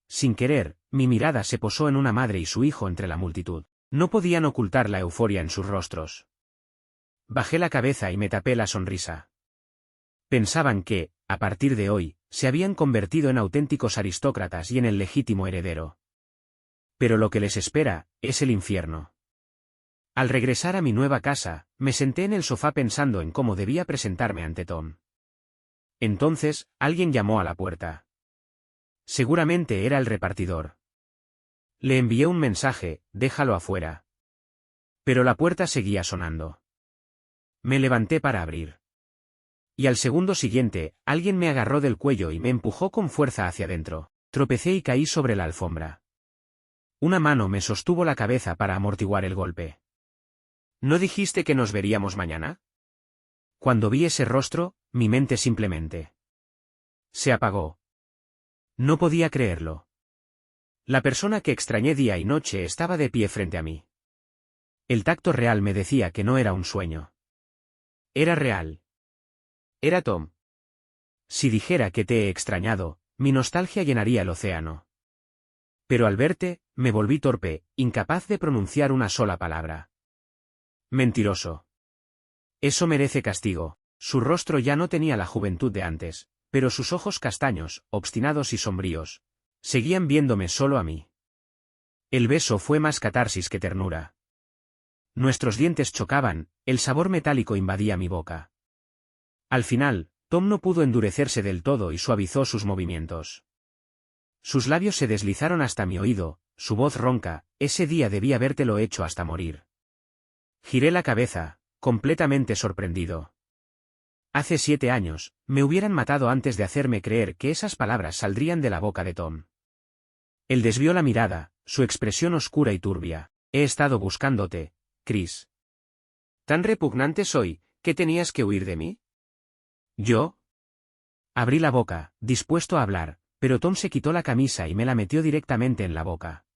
Sin querer, mi mirada se posó en una madre y su hijo entre la multitud. No podían ocultar la euforia en sus rostros. Bajé la cabeza y me tapé la sonrisa. Pensaban que, a partir de hoy, se habían convertido en auténticos aristócratas y en el legítimo heredero. Pero lo que les espera, es el infierno. Al regresar a mi nueva casa, me senté en el sofá pensando en cómo debía presentarme ante Tom. Entonces, alguien llamó a la puerta. Seguramente era el repartidor. Le envié un mensaje: déjalo afuera. Pero la puerta seguía sonando. Me levanté para abrir. Y al segundo siguiente, alguien me agarró del cuello y me empujó con fuerza hacia adentro. Tropecé y caí sobre la alfombra. Una mano me sostuvo la cabeza para amortiguar el golpe. ¿No dijiste que nos veríamos mañana? Cuando vi ese rostro, mi mente simplemente Se apagó. No podía creerlo. La persona que extrañé día y noche estaba de pie frente a mí. El tacto real me decía que no era un sueño. Era real. Era Tom. Si dijera que te he extrañado, mi nostalgia llenaría el océano. Pero al verte, me volví torpe, incapaz de pronunciar una sola palabra. Mentiroso. Eso merece castigo. Su rostro ya no tenía la juventud de antes, pero sus ojos castaños, obstinados y sombríos, seguían viéndome solo a mí. El beso fue más catarsis que ternura. Nuestros dientes chocaban, el sabor metálico invadía mi boca. Al final, Tom no pudo endurecerse del todo y suavizó sus movimientos. Sus labios se deslizaron hasta mi oído, su voz ronca, ese día debí habértelo hecho hasta morir. Giré la cabeza, completamente sorprendido. Hace 7 años, me hubieran matado antes de hacerme creer que esas palabras saldrían de la boca de Tom. Él desvió la mirada, su expresión oscura y turbia. He estado buscándote, Chris. ¿Tan repugnante soy, que tenías que huir de mí? ¿Yo? Abrí la boca, dispuesto a hablar, pero Tom se quitó la camisa y me la metió directamente en la boca.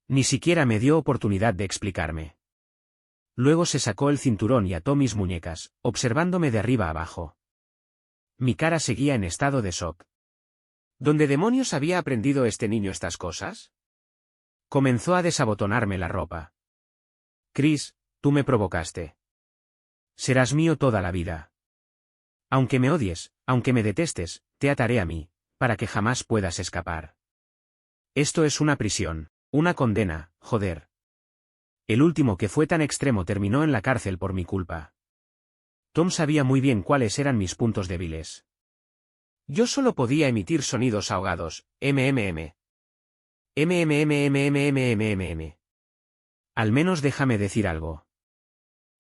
Ni siquiera me dio oportunidad de explicarme. Luego se sacó el cinturón y ató mis muñecas, observándome de arriba abajo. Mi cara seguía en estado de shock. ¿Dónde demonios había aprendido este niño estas cosas? Comenzó a desabotonarme la ropa. Chris, tú me provocaste. Serás mío toda la vida. Aunque me odies, aunque me detestes, te ataré a mí, para que jamás puedas escapar. Esto es una prisión, una condena, joder. El último que fue tan extremo terminó en la cárcel por mi culpa. Tom sabía muy bien cuáles eran mis puntos débiles. Yo solo podía emitir sonidos ahogados, mmm. Mmm. Al menos déjame decir algo.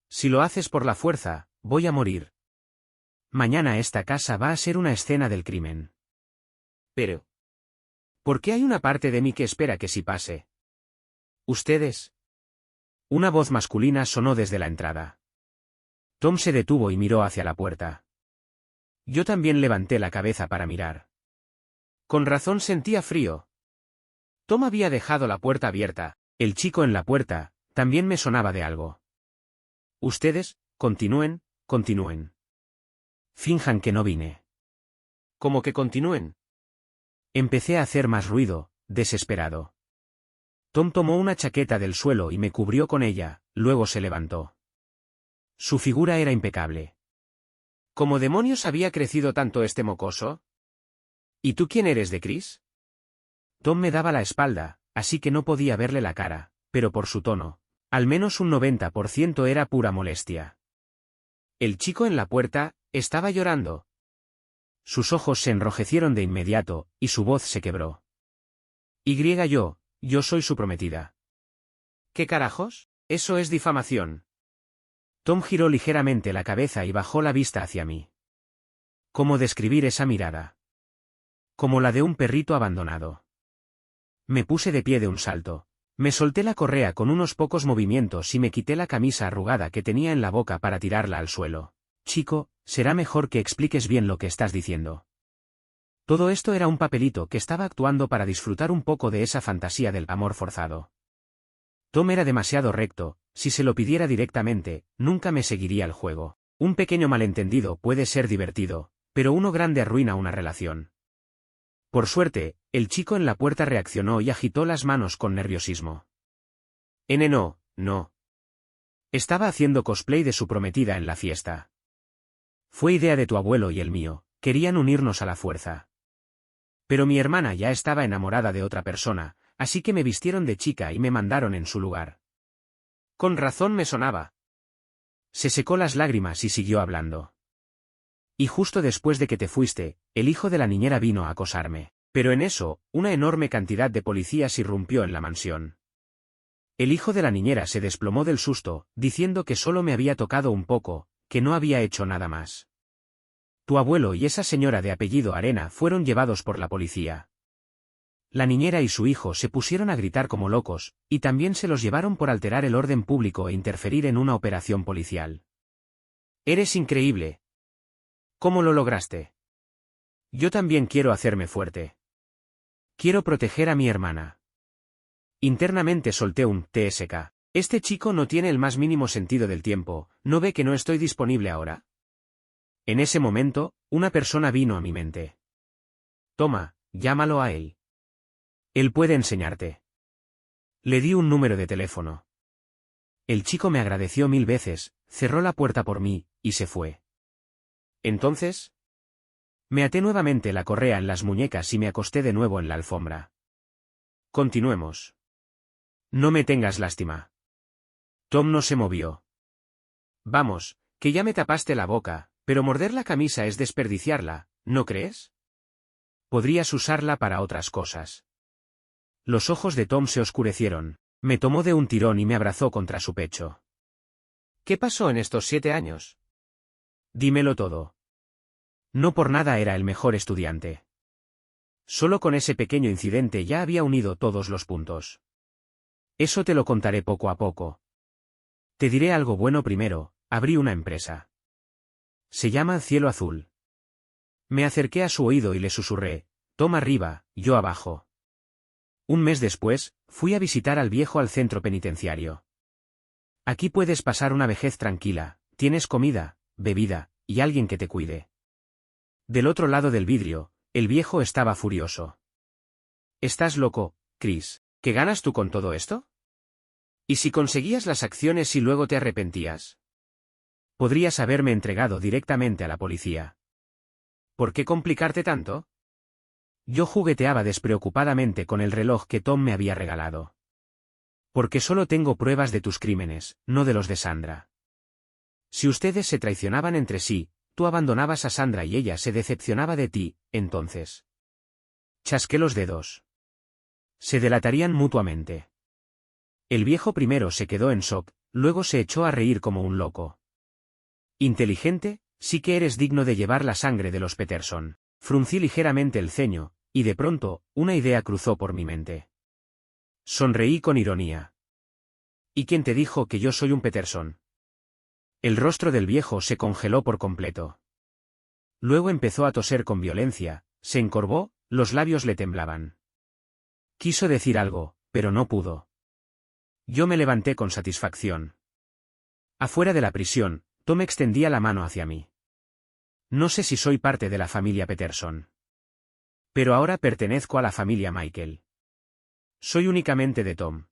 Si lo haces por la fuerza, voy a morir. Mañana esta casa va a ser una escena del crimen. Pero, ¿por qué hay una parte de mí que espera que sí pase? ¿Ustedes? Una voz masculina sonó desde la entrada. Tom se detuvo y miró hacia la puerta. Yo también levanté la cabeza para mirar. Con razón sentía frío. Tom había dejado la puerta abierta. El chico en la puerta, también me sonaba de algo. Ustedes, continúen. Finjan que no vine. ¿Cómo que continúen? Empecé a hacer más ruido, desesperado. Tom tomó una chaqueta del suelo y me cubrió con ella, luego se levantó. Su figura era impecable. ¿Cómo demonios había crecido tanto este mocoso? ¿Y tú quién eres de Chris? Tom me daba la espalda, así que no podía verle la cara, pero por su tono, al menos un 90% era pura molestia. El chico en la puerta, estaba llorando. Sus ojos se enrojecieron de inmediato, y su voz se quebró. Yo soy su prometida. ¿Qué carajos? Eso es difamación. Tom giró ligeramente la cabeza y bajó la vista hacia mí. ¿Cómo describir esa mirada? Como la de un perrito abandonado. Me puse de pie de un salto. Me solté la correa con unos pocos movimientos y me quité la camisa arrugada que tenía en la boca para tirarla al suelo. Chico, será mejor que expliques bien lo que estás diciendo. Todo esto era un papelito que estaba actuando para disfrutar un poco de esa fantasía del amor forzado. Tom era demasiado recto, si se lo pidiera directamente, nunca me seguiría el juego. Un pequeño malentendido puede ser divertido, pero uno grande arruina una relación. Por suerte, el chico en la puerta reaccionó y agitó las manos con nerviosismo. No. Estaba haciendo cosplay de su prometida en la fiesta. Fue idea de tu abuelo y el mío, querían unirnos a la fuerza. Pero mi hermana ya estaba enamorada de otra persona, así que me vistieron de chica y me mandaron en su lugar. Con razón me sonaba. Se secó las lágrimas y siguió hablando. Y justo después de que te fuiste, el hijo de la niñera vino a acosarme. Pero en eso, una enorme cantidad de policías irrumpió en la mansión. El hijo de la niñera se desplomó del susto, diciendo que solo me había tocado un poco, que no había hecho nada más. Tu abuelo y esa señora de apellido Arena fueron llevados por la policía. La niñera y su hijo se pusieron a gritar como locos, y también se los llevaron por alterar el orden público e interferir en una operación policial. Eres increíble. ¿Cómo lo lograste? Yo también quiero hacerme fuerte. Quiero proteger a mi hermana. Internamente solté un TSK. Este chico no tiene el más mínimo sentido del tiempo, ¿no ve que no estoy disponible ahora? En ese momento, una persona vino a mi mente. Toma, llámalo a él. Él puede enseñarte. Le di un número de teléfono. El chico me agradeció 1000 veces, cerró la puerta por mí, y se fue. Entonces, me até nuevamente la correa en las muñecas y me acosté de nuevo en la alfombra. Continuemos. No me tengas lástima. Tom no se movió. Vamos, que ya me tapaste la boca, pero morder la camisa es desperdiciarla, ¿no crees? Podrías usarla para otras cosas. Los ojos de Tom se oscurecieron, me tomó de un tirón y me abrazó contra su pecho. ¿Qué pasó en estos 7 años? Dímelo todo. No por nada era el mejor estudiante. Solo con ese pequeño incidente ya había unido todos los puntos. Eso te lo contaré poco a poco. Te diré algo bueno primero, abrí una empresa. Se llama Cielo Azul. Me acerqué a su oído y le susurré, Tom arriba, yo abajo. Un mes después, fui a visitar al viejo al centro penitenciario. Aquí puedes pasar una vejez tranquila, tienes comida, bebida, y alguien que te cuide. Del otro lado del vidrio, el viejo estaba furioso. ¿Estás loco, Chris? ¿Qué ganas tú con todo esto? ¿Y si conseguías las acciones y luego te arrepentías? Podrías haberme entregado directamente a la policía. ¿Por qué complicarte tanto? Yo jugueteaba despreocupadamente con el reloj que Tom me había regalado. Porque solo tengo pruebas de tus crímenes, no de los de Sandra. Si ustedes se traicionaban entre sí, tú abandonabas a Sandra y ella se decepcionaba de ti, entonces. Chasqué los dedos. Se delatarían mutuamente. El viejo primero se quedó en shock, luego se echó a reír como un loco. Inteligente, sí que eres digno de llevar la sangre de los Peterson. Fruncí ligeramente el ceño, y de pronto, una idea cruzó por mi mente. Sonreí con ironía. ¿Y quién te dijo que yo soy un Peterson? El rostro del viejo se congeló por completo. Luego empezó a toser con violencia, se encorvó, los labios le temblaban. Quiso decir algo, pero no pudo. Yo me levanté con satisfacción. Afuera de la prisión, Tom extendía la mano hacia mí. No sé si soy parte de la familia Peterson. Pero ahora pertenezco a la familia Michael. Soy únicamente de Tom.